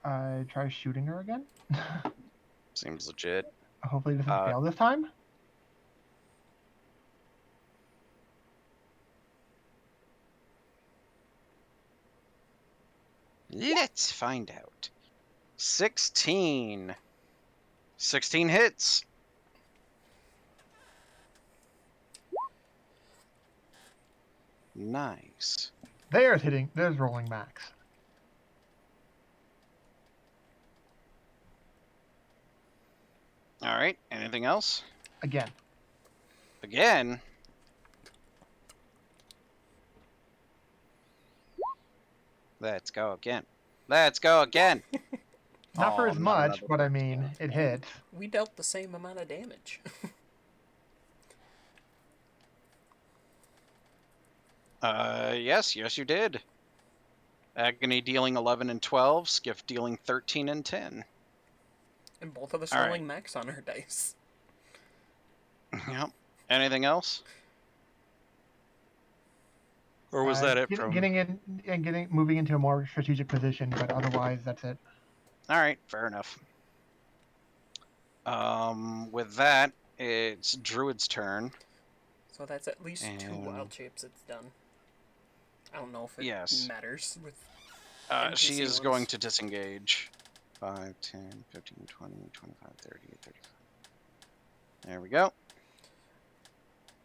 I try shooting her again. Seems legit. Hopefully it doesn't fail this time. Let's find out. 16. 16 hits. Nice. There's rolling max. All right, anything else? Again. Again? Let's go again. Let's go again. Not for Oh, as not much, another but I 13. mean, it hits. We dealt the same amount of damage. Yes, you did. Agony dealing 11 and 12, Skiff dealing 13 and 10. And both of us All rolling right. max on our dice. Yep. Anything else? Or was that it from... Getting in and moving into a more strategic position, but otherwise that's it. All right, fair enough. With that, it's Druid's turn. So that's at least 2 And- wild shapes it's done. I don't know if it Yes. matters with She NPC is ones. going to disengage. 5, 10, 15, 20, 25, 30, 35. There we go.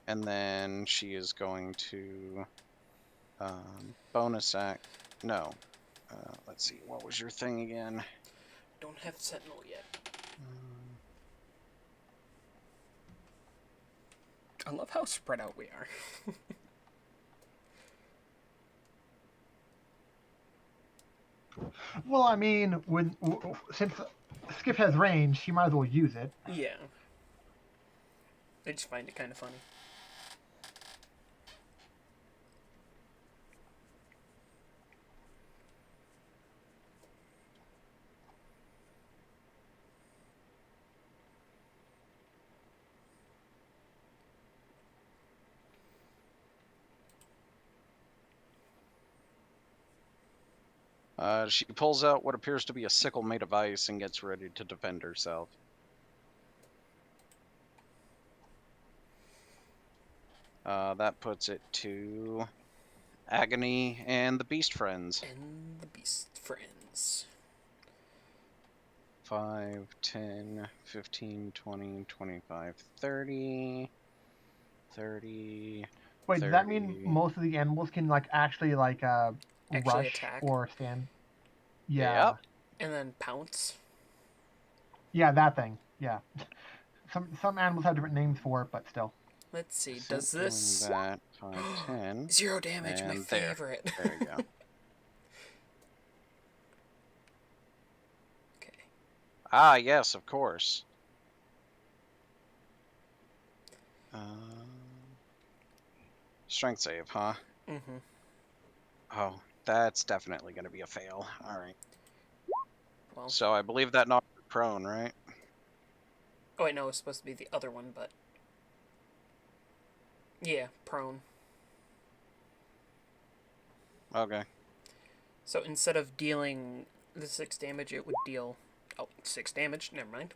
And then she is going to bonus act. No. Let's see. What was your thing again? Don't have Sentinel yet. I love how spread out we are. Well, I mean, since Skip has range, she might as well use it. Yeah. I just find it kind of funny. She pulls out what appears to be a sickle made of ice and gets ready to defend herself. That puts it to Agony and the Beast Friends. And the Beast Friends. 5, 10, 15, 20, 25, 30, 30. Wait, does that mean 30. most of the animals can like actually like rush attack. or stand? Yeah. Yep. And then pounce. Yeah, that thing. Yeah. Some animals have different names for it, but still. Let's see. Isn't Does doing this that 5, 10. 0 damage? My And there. favorite. There you go. Okay. Ah, yes, of course. Strength save, huh? Mm-hmm. Oh, that's definitely going to be a fail. All right. Well. So I believe that knocked her prone, right? Oh wait, no, it's supposed to be the other one, but yeah, prone. Okay. So instead of dealing the 6 damage, it would deal 6 damage. Never mind.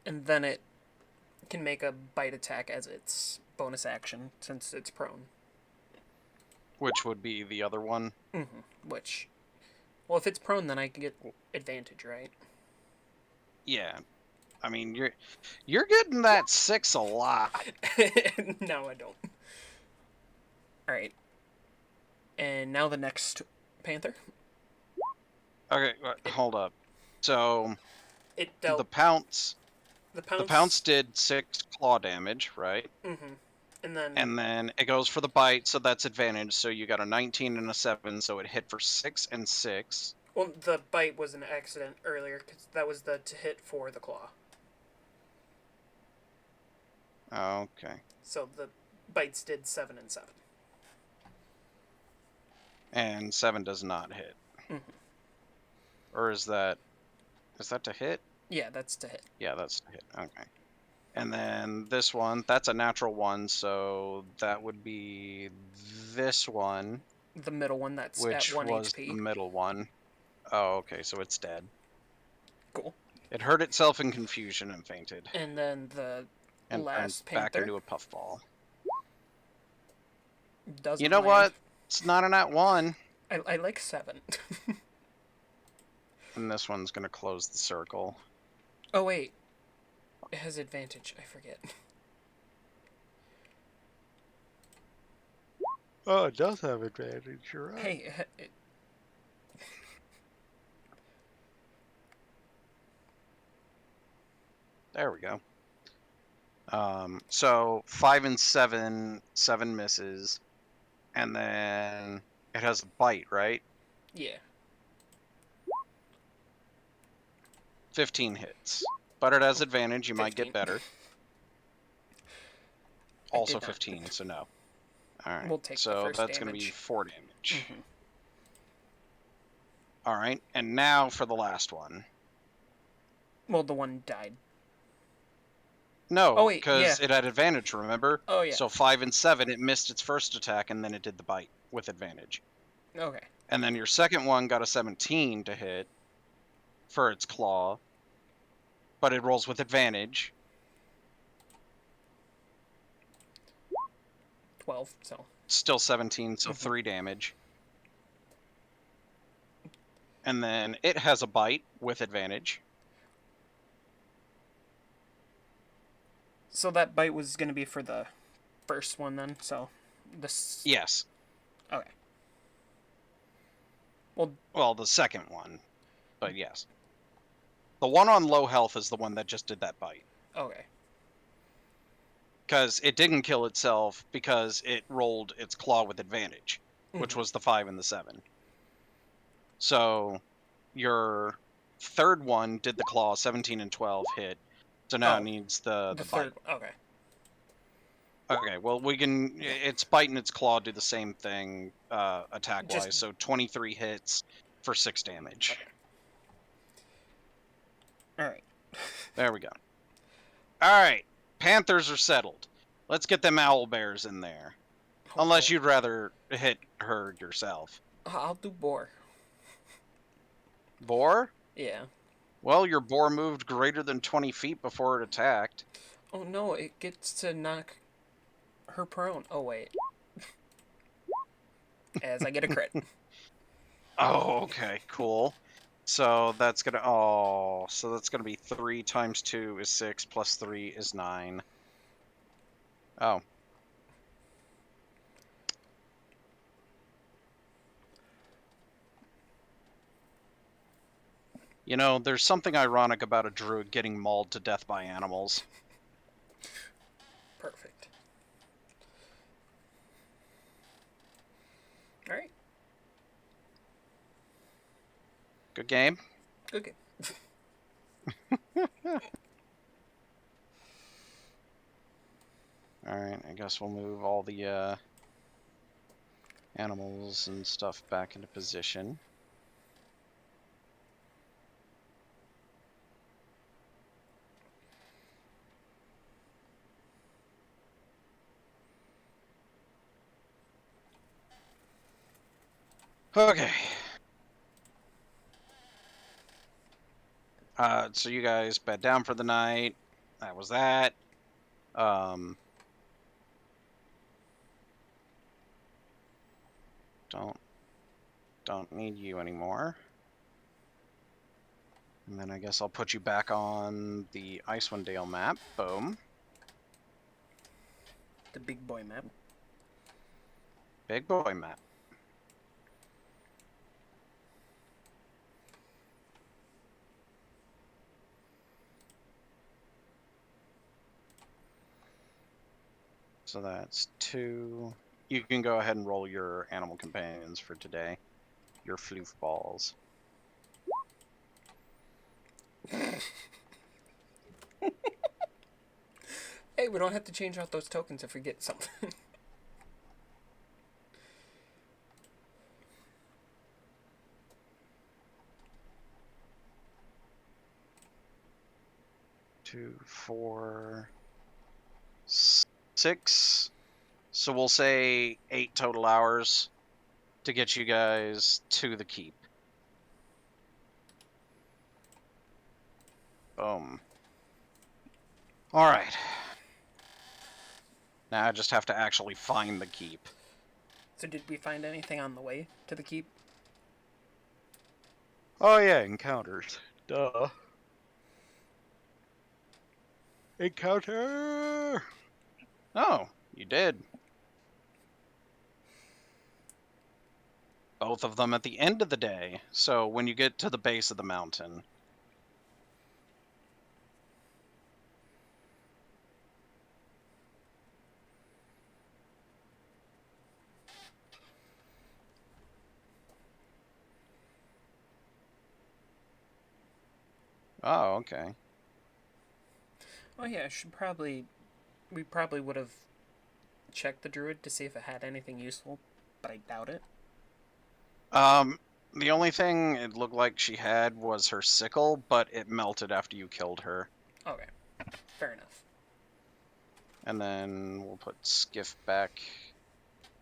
And then it can make a bite attack as its bonus action since it's prone. Which would be the other one? Mm-hmm. Which, well, if it's prone, then I can get advantage, right? Yeah. I mean, you're getting that 6 a lot. No, I don't. All right. And now the next panther. Okay, hold up. So It dealt the pounce the pounce. the pounce did 6 claw damage, right? Mm-hmm. And then it goes for the bite, so that's advantage. So you got a 19 and a 7, so it hit for 6 and 6. well, the bite was an accident earlier because that was the to hit for the claw. Okay. So the bites did 7 and 7. And 7 does not hit. Mm-hmm. Or is that to hit? Yeah, that's to hit. Yeah, that's to hit. Okay. And then this one, that's a natural 1, so that would be this one, The middle one that's which at 1 was HP. the middle one. Oh, okay, so it's dead. Cool. It hurt itself in confusion and fainted. And then the And last back panther into a puffball. doesn't You know land. what? It's not an at 1. I like 7. And this one's going to close the circle. Oh, wait. It has advantage. I forget. Oh, it does have advantage. You're right. Hey, There we go. So 5 and 7, 7 misses, and then it has a bite, right? yeah. 15 hits, but it has advantage. You might 15. get better. I Also did not. 15, so no. All right. We'll take the so first that's going to be damage. 4 damage. Mhm. All right, and now for the last one. Well, the one died. No, Oh, wait, because yeah. it had advantage, remember? Oh, yeah. So 5 and 7, it missed its first attack, and then it did the bite with advantage. Okay. And then your second one got a 17 to hit for its claw, but it rolls with advantage. 12, so. Still 17, so Mhm. 3 damage. And then it has a bite with advantage. So that bite was going to be for the first one then, so this... Yes. Okay. Well, the second one, but yes. The one on low health is the one that just did that bite. Okay. Because it didn't kill itself because it rolled its claw with advantage, which was the 5 and the 7. So your third one did the claw, 17 and 12 hit. So now it needs the third bite. one. Okay. Okay, well, we can... Its bite and its claw do the same thing attack-wise, Just- so 23 hits for 6 damage. Okay. Alright. There we go. Alright, Panthers are settled. Let's get them owl bears in there. Unless you'd rather hit her yourself. I'll do boar. Boar? Yeah. Well, your boar moved greater than 20 feet before it attacked. Oh no, it gets to knock her prone. Oh wait. As I get a crit. Oh, okay, cool. So that's gonna so that's gonna be 3 times 2 is 6 plus 3 is 9. Oh. You know, there's something ironic about a druid getting mauled to death by animals. Perfect. All right. Good game. Good game. Alright, I guess we'll move all the animals and stuff back into position. Okay. So you guys bed down for the night. That was that. Don't need you anymore. And then I guess I'll put you back on the Icewind Dale map. Boom. The big boy map. Big boy map. So that's 2. You can go ahead and roll your animal companions for today. Your floof balls. Hey, we don't have to change out those tokens if we get something. Two, 4, 6. So we'll say 8 total hours to get you guys to the keep. Boom. Alright. Now I just have to actually find the keep. So did we find anything on the way to the keep? Oh yeah, encounters. Duh. Encounter! Oh, you did. Both of them at the end of the day, so when you get to the base of the mountain. Oh, okay. Oh yeah, we probably would have checked the druid to see if it had anything useful, but I doubt it. The only thing it looked like she had was her sickle, but it melted after you killed her. Okay, fair enough. And then we'll put Skiff back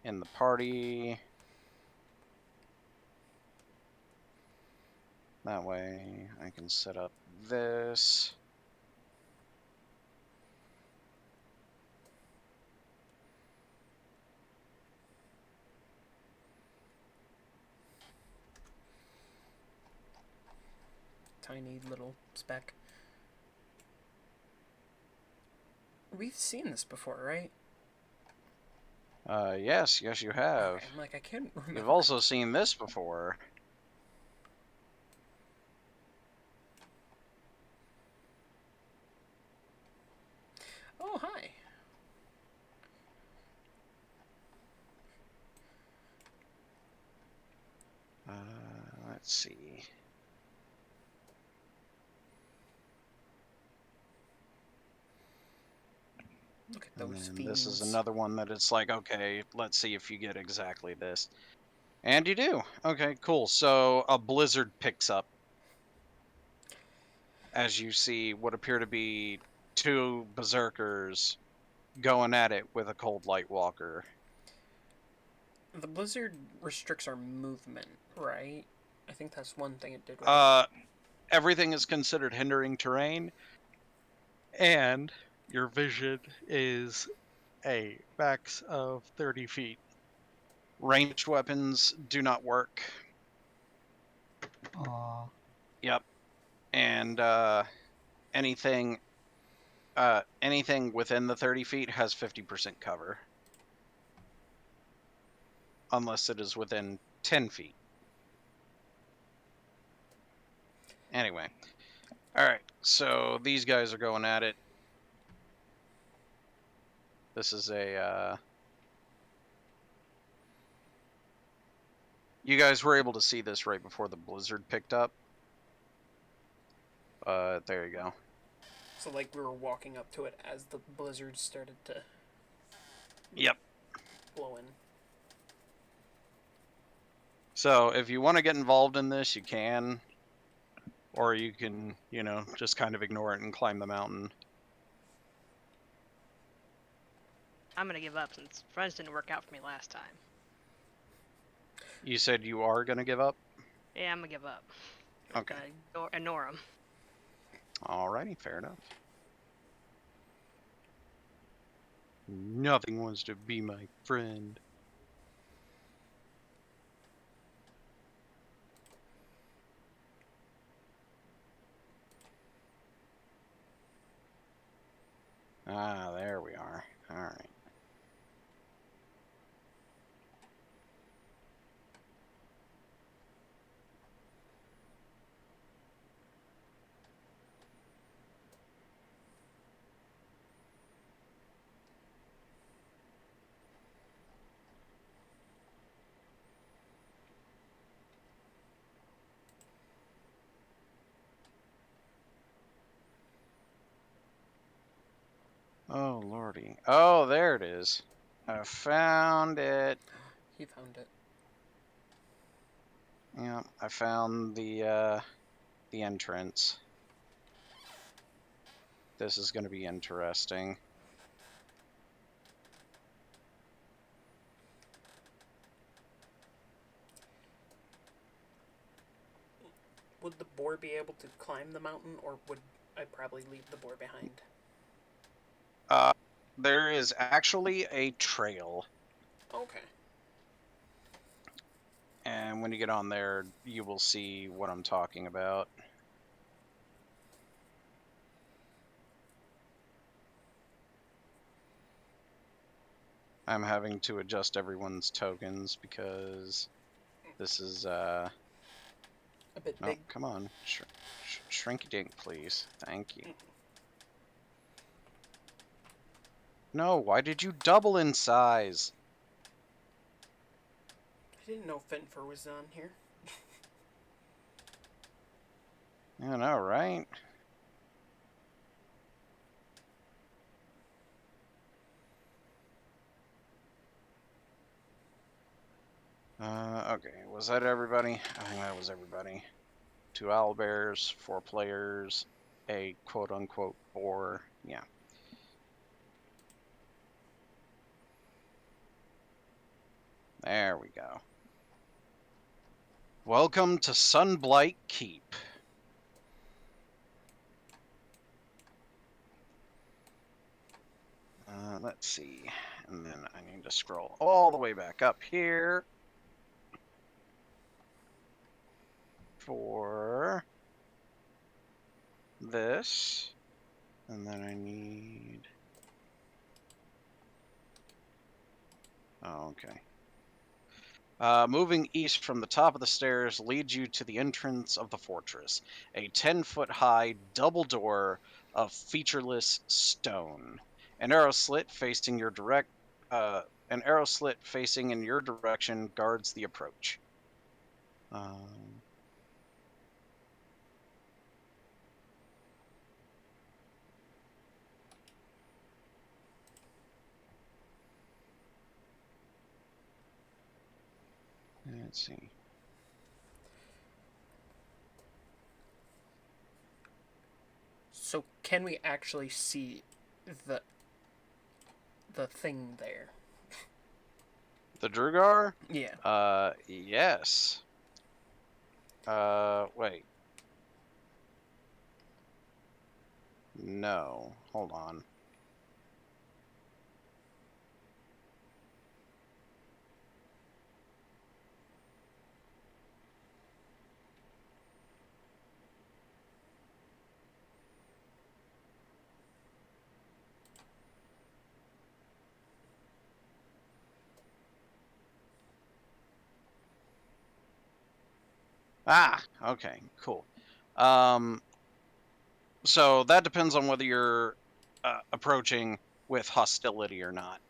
in the party. That way I can set up this. Tiny little speck. We've seen this before, right? Yes, you have. Okay, I'm like, I can't remember. You've also seen this before. Oh, hi. Let's see. Look at And those then fiends. this is another one that it's like, okay, let's see if you get exactly this. And you do. Okay, cool. So a blizzard picks up as you see what appear to be 2 berserkers going at it with a cold light walker. The blizzard restricts our movement, right? I think that's one thing it did. Everything is considered hindering terrain, and your vision is a max of 30 feet. Ranged weapons do not work. Aw. Yep. And anything within the 30 feet has 50% cover. Unless it is within 10 feet. Anyway. Alright, so these guys are going at it. This is a, you guys were able to see this right before the blizzard picked up. There you go. So, like, we were walking up to it as the blizzard started to... Yep. blow in. So, if you want to get involved in this, you can. Or you can, you know, just kind of ignore it and climb the mountain. I'm gonna give up since friends didn't work out for me last time. You said you are going to give up? Yeah, I'm gonna give up. Okay. Ignore them. Alrighty, fair enough. Nothing wants to be my friend. Ah, there we are. Alright. Oh, lordy. Oh, there it is. I found it. He found it. Yeah, I found the entrance. This is going to be interesting. Would the boar be able to climb the mountain, or would I probably leave the boar behind? There is actually a trail. Okay. And when you get on there, you will see what I'm talking about. I'm having to adjust everyone's tokens because this is, A bit oh, big. come on. Shrinky dink, please. Thank you. No, why did you double in size? I didn't know Fenfer was on here. I know, right? Okay, was that everybody? I think that was everybody. 2 owlbears, 4 players, a quote-unquote boar. Yeah. There we go. Welcome to Sunblight Keep. Let's see. And then I need to scroll all the way back up here for this. And then I need... Oh, okay. Moving east from the top of the stairs leads you to the entrance of the fortress, a 10-foot-high double door of featureless stone. An arrow slit facing in your direction guards the approach. Let's see. So can we actually see the thing there? The Drugar? Yeah. Yes. Wait. No. Hold on. Ah, okay, cool. So that depends on whether you're approaching with hostility or not.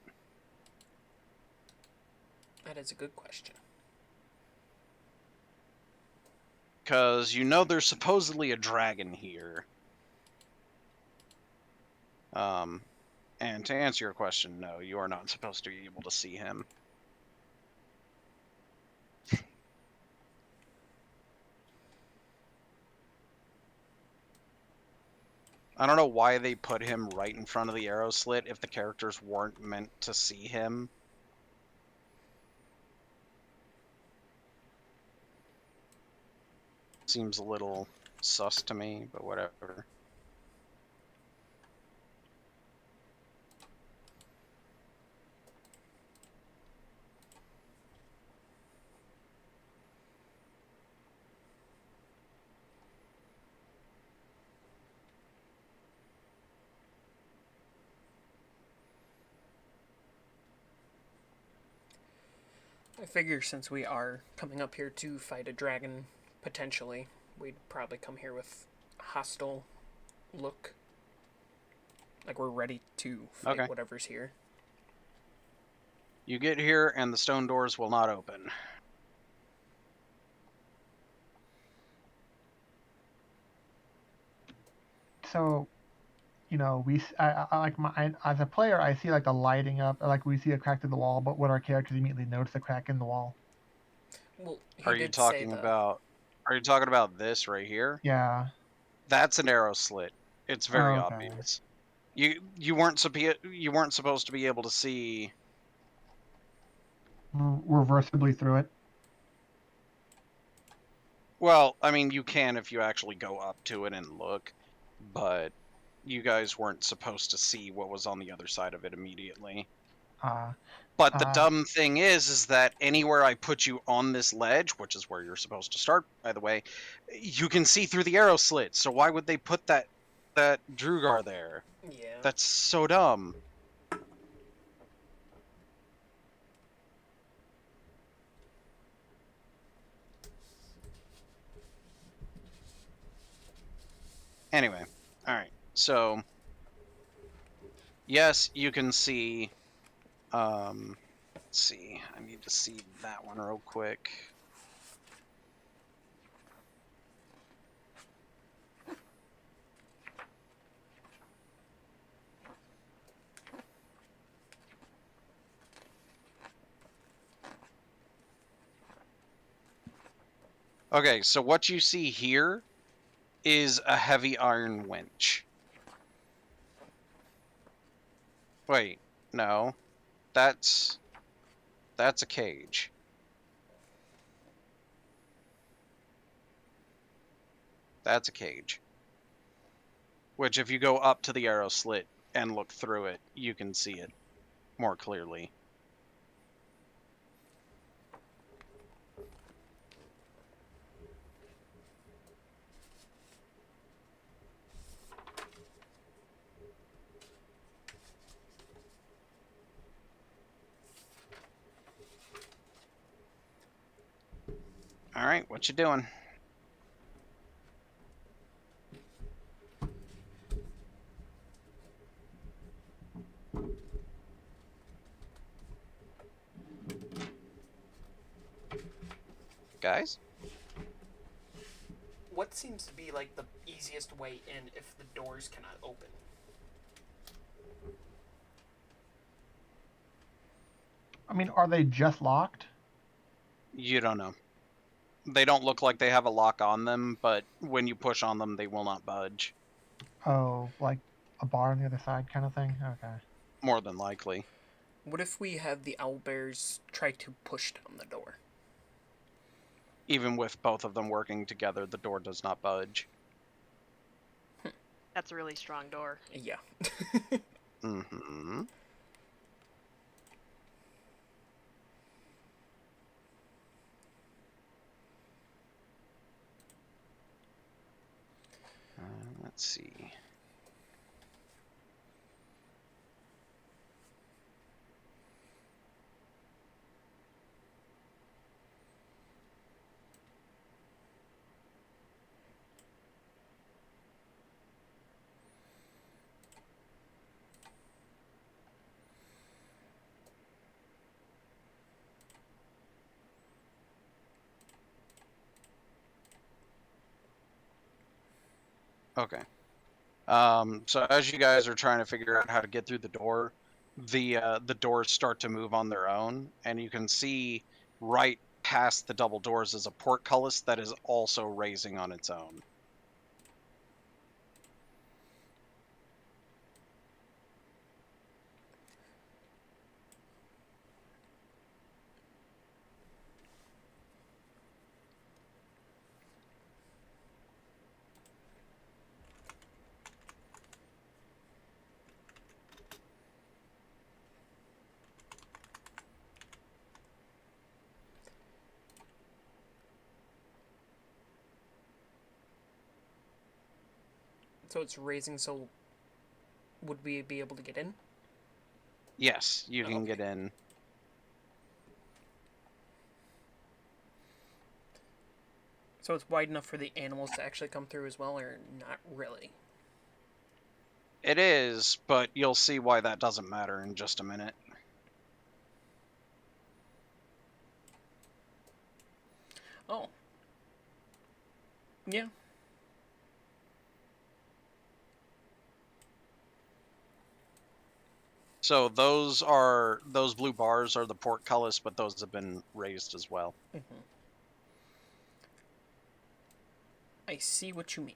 That is a good question. Because you know there's supposedly a dragon here. And to answer your question, no, you are not supposed to be able to see him. I don't know why they put him right in front of the arrow slit if the characters weren't meant to see him. Seems a little sus to me, but whatever. I figure since we are coming up here to fight a dragon, potentially, we'd probably come here with a hostile look. Like we're ready to fight Okay. whatever's here. You get here and the stone doors will not open. So, I like as a player, I see like the lighting up, like we see a crack in the wall, but would our characters immediately notice a crack in the wall? Well, he Are you did say talking about? Are you talking about this right here? Yeah. That's an arrow slit. It's very Okay. obvious. You weren't supposed to be able to see. Reversibly through it. Well, I mean, you can if you actually go up to it and look, but you guys weren't supposed to see what was on the other side of it immediately. But the dumb thing is that anywhere I put you on this ledge, which is where you're supposed to start, by the way, you can see through the arrow slit. So why would they put that Drugar there? Yeah. That's so dumb. Anyway, all right. So yes, you can see. Let's see. I need to see that one real quick. Okay, so what you see here is a heavy iron winch. Wait, no. That's a cage. That's a cage. Which if you go up to the arrow slit and look through it, you can see it more clearly. All right, what you doing? Guys? What seems to be like the easiest way in if the doors cannot open? I mean, are they just locked? You don't know. They don't look like they have a lock on them, but when you push on them, they will not budge. Oh, like a bar on the other side kind of thing? Okay. More than likely. What if we have the owlbears try to push down the door? Even with both of them working together, the door does not budge. That's a really strong door. Yeah. Mm-hmm. Let's see. Okay. So as you guys are trying to figure out how to get through the doors start to move on their own, and you can see right past the double doors is a portcullis that is also raising on its own. So it's raising, so would we be able to get in? Yes, you can Okay. get in. So it's wide enough for the animals to actually come through as well, or not really? It is, but you'll see why that doesn't matter in just a minute. Oh. Yeah. So those blue bars are the portcullis, but those have been raised as well. Mm-hmm. I see what you mean.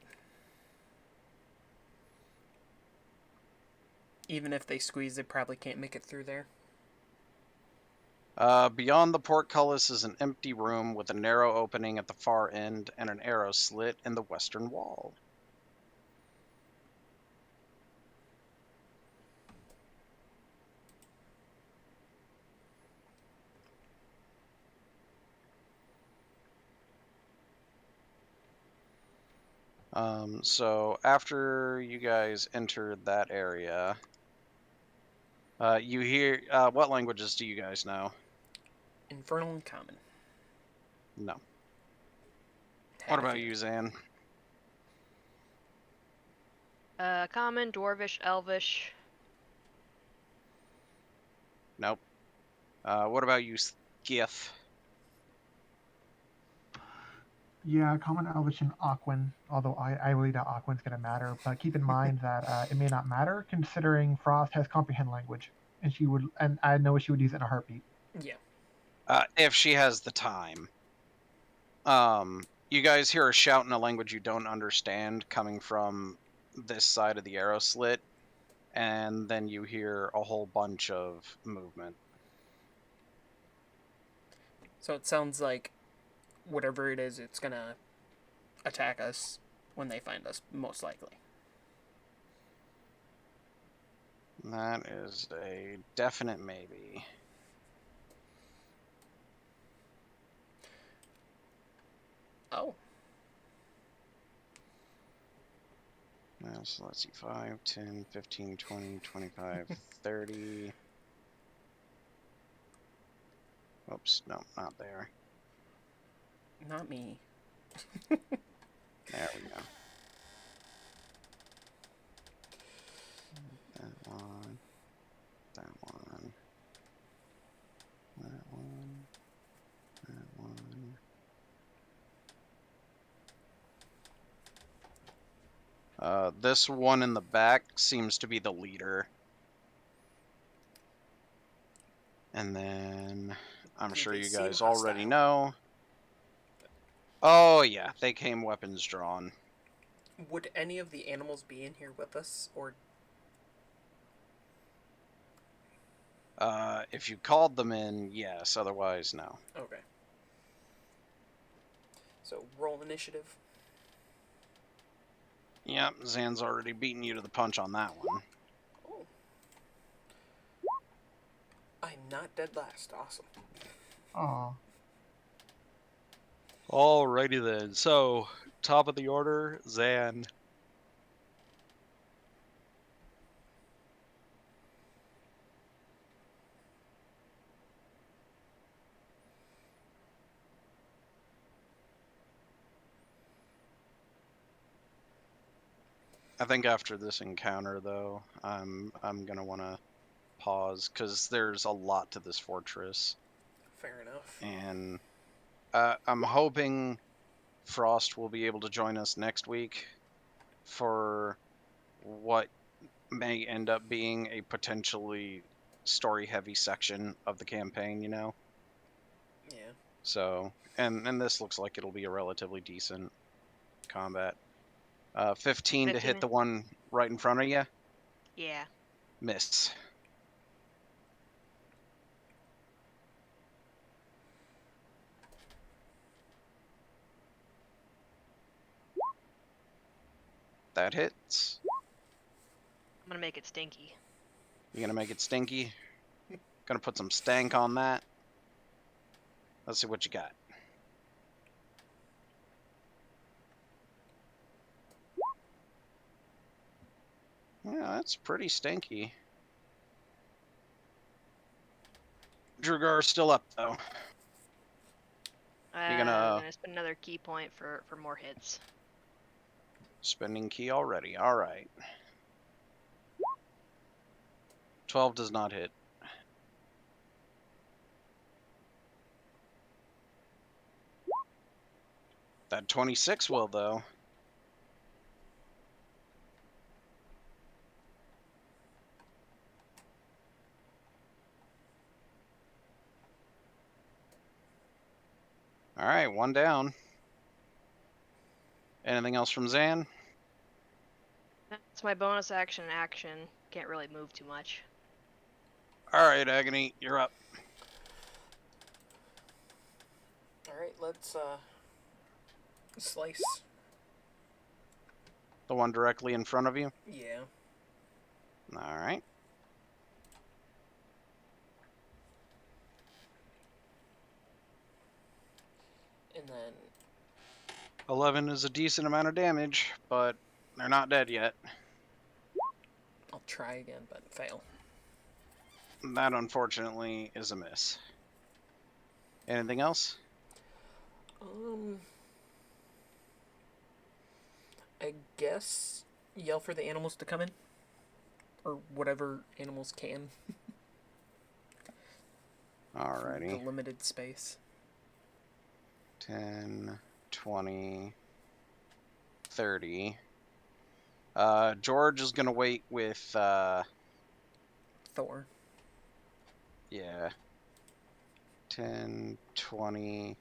Even if they squeeze, they probably can't make it through there. Beyond the portcullis is an empty room with a narrow opening at the far end and an arrow slit in the western wall. So after you guys entered that area, you hear, what languages do you guys know? Infernal and common. No. Had What to about think. you, Zan? Common, Dwarvish, Elvish. Nope. What about you, Skiff? Yeah, Common, Elvish, and Aquan. Although I really doubt Aquan's going to matter. But keep in mind that it may not matter, considering Frost has comprehend language, and I know she would use it in a heartbeat. Yeah. If she has the time. You guys hear a shout in a language you don't understand coming from this side of the arrow slit, and then you hear a whole bunch of movement. So it sounds like whatever it is, it's gonna attack us when they find us, most likely. That is a definite maybe. Oh. So let's see, 5, 10, 15, 20, 25, 30. Oops, no, not there. Not me. There we go. That one. That one. That one. That one. This one in the back seems to be the leader. And then I'm Do sure they you seem guys already hostile? know. Oh yeah, they came weapons drawn. Would any of the animals be in here with us, or If you called them in, yes. Otherwise, no. okay? So roll initiative. Yep, Zan's already beaten you to the punch on that one. Oh. I'm not dead last. Awesome. Aw. Alrighty then. So, top of the order, Zan. I think after this encounter, though, I'm gonna want to pause because there's a lot to this fortress, Fair enough. and I'm hoping Frost will be able to join us next week. for what may end up being a potentially story-heavy section of the campaign, you know? Yeah. So, and this looks like it'll be a relatively decent combat. 15 to 15. hit the one right in front of you. Yeah. Miss. That hits. I'm gonna make it stinky. You gonna make it stinky? Gonna put some stank on that. Let's see what you got. Yeah, that's pretty stinky. Drugar's still up though. You I'm gonna gonna spend another key point for more hits. spending key already. All right. 12 does not hit. That 26 will though. All right, one down. Anything else from Zan? That's my bonus action. Can't really move too much. All right, Agony, you're up. All right, let's slice. The one directly in front of you. Yeah. All right. And then 11 is a decent amount of damage, but they're not dead yet. I'll try again, but fail. That unfortunately is a miss. Anything else? I guess yell for the animals to come in, or whatever animals can. Alrighty. The limited space. 10, 20, 30. George is gonna wait with, Thor. yeah. 10, 20,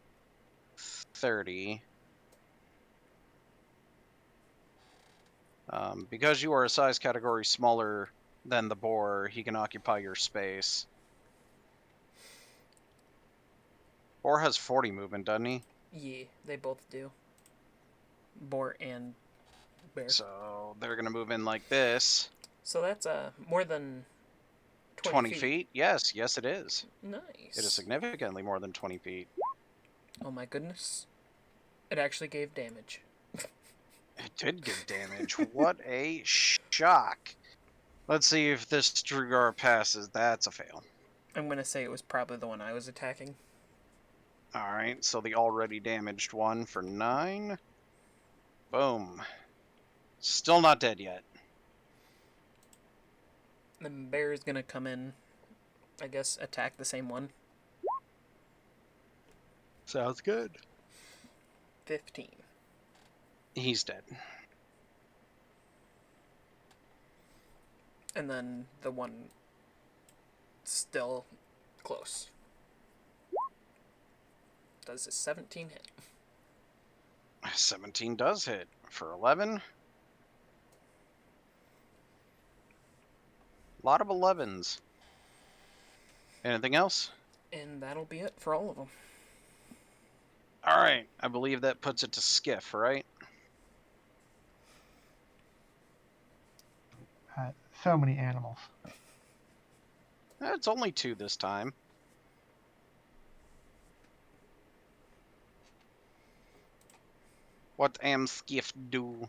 30. Because you are a size category smaller than the boar, he can occupy your space. Boar has 40 movement, doesn't he? Yeah, they both do. Boar and bear. So they're gonna move in like this. So that's more than 20 feet? Yes, yes it is. Nice. It is significantly more than 20 feet. Oh my goodness. It actually gave damage. It did give damage. What a shock. Let's see if this Drugar passes. That's a fail. I'm gonna say it was probably the one I was attacking. Alright, so the already damaged one for 9. Boom. Still not dead yet. The bear is gonna come in, I guess, attack the same one. Sounds good. 15. He's dead. And then the one still close. Does a 17 hit? 17 does hit for 11. A lot of 11s. Anything else? And that'll be it for all of them. Alright, I believe that puts it to Skiff, right? So many animals. It's only 2 this time. What am Skiff do?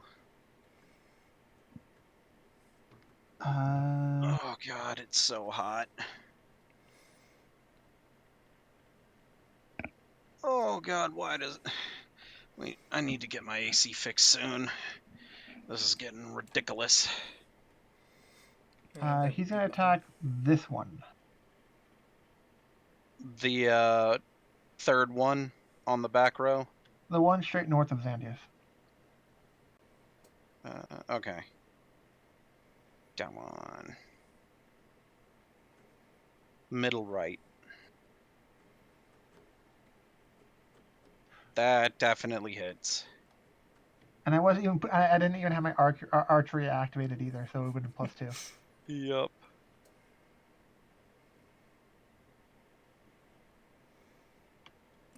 Oh god, it's so hot. Oh god, why does... Wait, I need to get my AC fixed soon. This is getting ridiculous. He's gonna attack this one. The third one on the back row. The one straight north of Zandius. Okay. Come on. Middle right. That definitely hits. And I wasn't even. I didn't even have my archery activated either, so it would have been +2. Yep.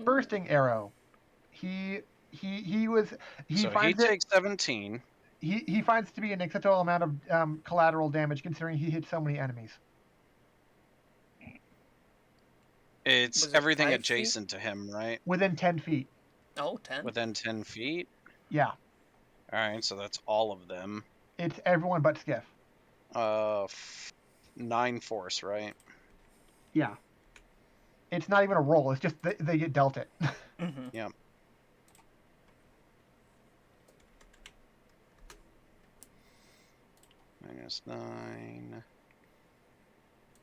Bursting arrow. He So he finds it. takes 17. He finds it to be an acceptable amount of collateral damage considering he hit so many enemies. It's Was it everything 5 feet? adjacent to him, right? Within 10 feet. Oh, 10. Within 10 feet? Yeah. Alright, so that's all of them. It's everyone but Skiff. 9 force, right? Yeah. It's not even a roll. It's just they get dealt it. Mm-hmm. Yep. -9.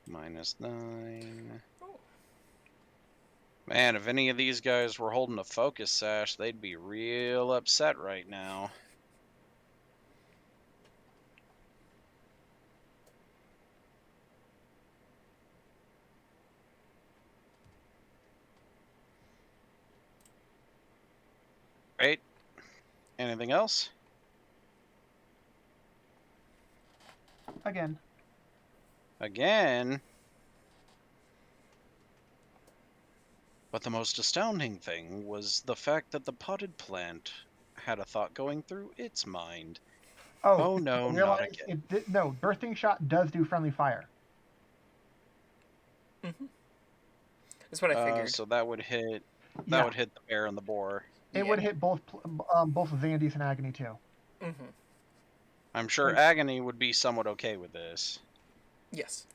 -9. Oh. Man, if any of these guys were holding a focus sash, they'd be real upset right now. Right? Anything else? Again. Again? But the most astounding thing was the fact that the potted plant had a thought going through its mind. Oh no, not realize again. no, bursting shot does do friendly fire. Mm-hmm. That's what I figured. So that would hit. That Yeah. would hit the bear and the boar. It would hit both Xandies and Agony too. Mm-hmm. I'm sure Wait. Agony would be somewhat okay with this. Yes.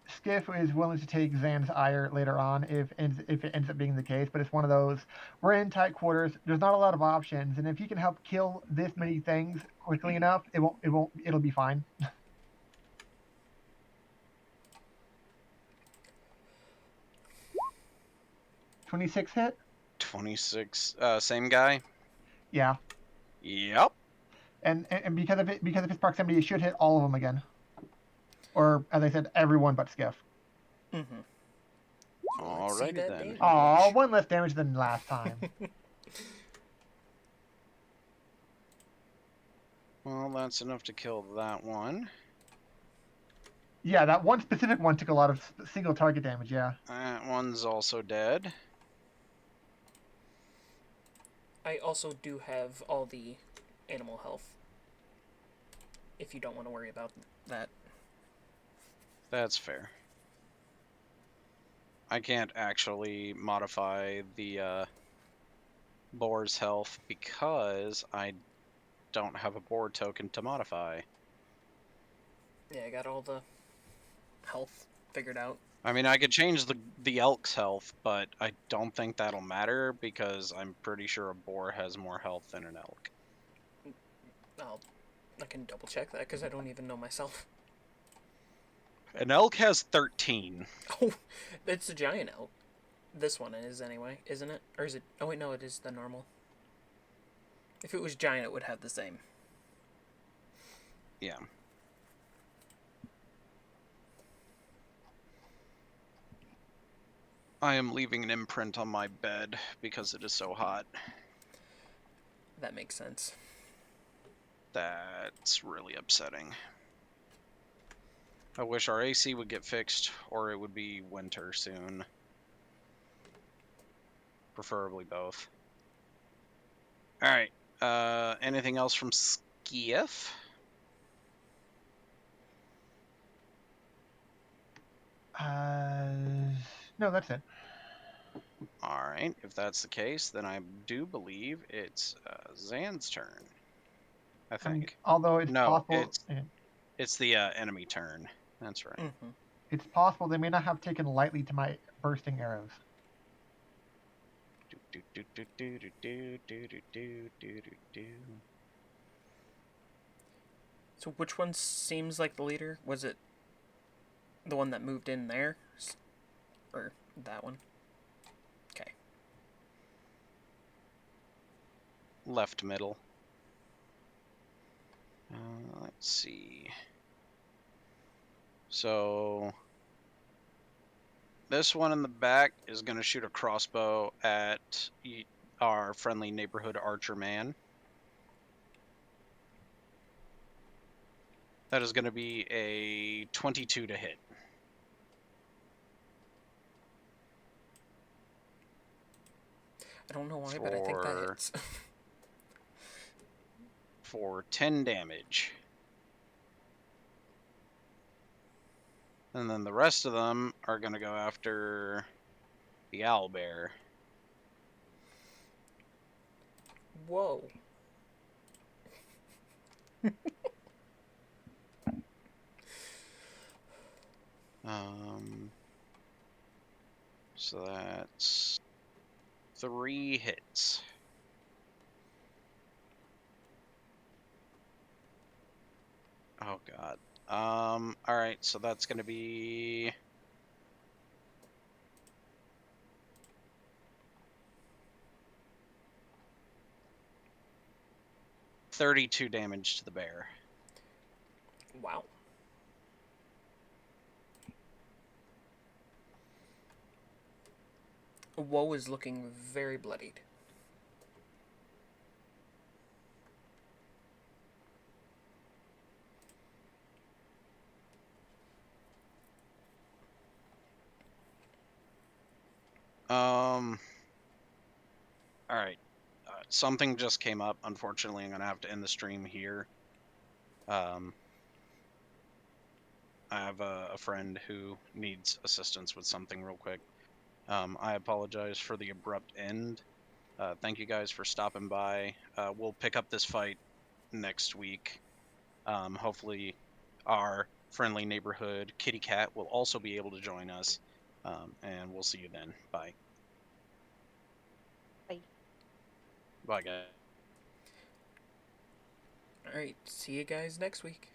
Skiff is willing to take Zan's ire later on if it ends up being the case, but it's one of those, we're in tight quarters, there's not a lot of options, and if he can help kill this many things quickly enough, it'll be fine. 26 hit? 26. Same guy? Yeah. Yep. And because of his proximity, it should hit all of them again. Or, as I said, everyone but Skiff. Mm-hmm. Alrighty then. Aw, 1 less damage than last time. Well, that's enough to kill that one. Yeah, that one specific one took a lot of single target damage, yeah. That one's also dead. I also do have all the animal health. If you don't want to worry about that. That's fair. I can't actually modify the boar's health because I don't have a boar token to modify. Yeah, I got all the health figured out. I mean, I could change the elk's health, but I don't think that'll matter because I'm pretty sure a boar has more health than an elk. I can double check that because I don't even know myself. An elk has 13. Oh, it's a giant elk. This one is anyway, isn't it? Or is it? Oh wait, no, it is the normal. If it was giant, it would have the same. Yeah. I am leaving an imprint on my bed because it is so hot. That makes sense. That's really upsetting. I wish our AC would get fixed, or it would be winter soon. Preferably both. Alright, anything else from Skiff? No, that's it. Alright, if that's the case, then I do believe it's Zan's turn. I think. Although it's No, possible... it's the enemy turn. That's right. Mm-hmm. It's possible they may not have taken lightly to my bursting arrows. So which one seems like the leader? Was it the one that moved in there? Or that one? Okay. left middle. Let's see. So this one in the back is going to shoot a crossbow at our friendly neighborhood archer man. That is going to be a 22 to hit. I don't know why, but I think that hits. For 10 damage. And then the rest of them are going to go after the owlbear. Whoa. So that's 3 hits. Oh god. All right, so that's going to be 32 damage to the bear. Wow. Woe is looking very bloodied. All right. Something just came up. Unfortunately, I'm going to have to end the stream here. I have a friend who needs assistance with something real quick. I apologize for the abrupt end. Thank you guys for stopping by. We'll pick up this fight next week. Hopefully, our friendly neighborhood kitty cat will also be able to join us. And we'll see you then. Bye. Bye. Bye, guys. Alright, see you guys next week.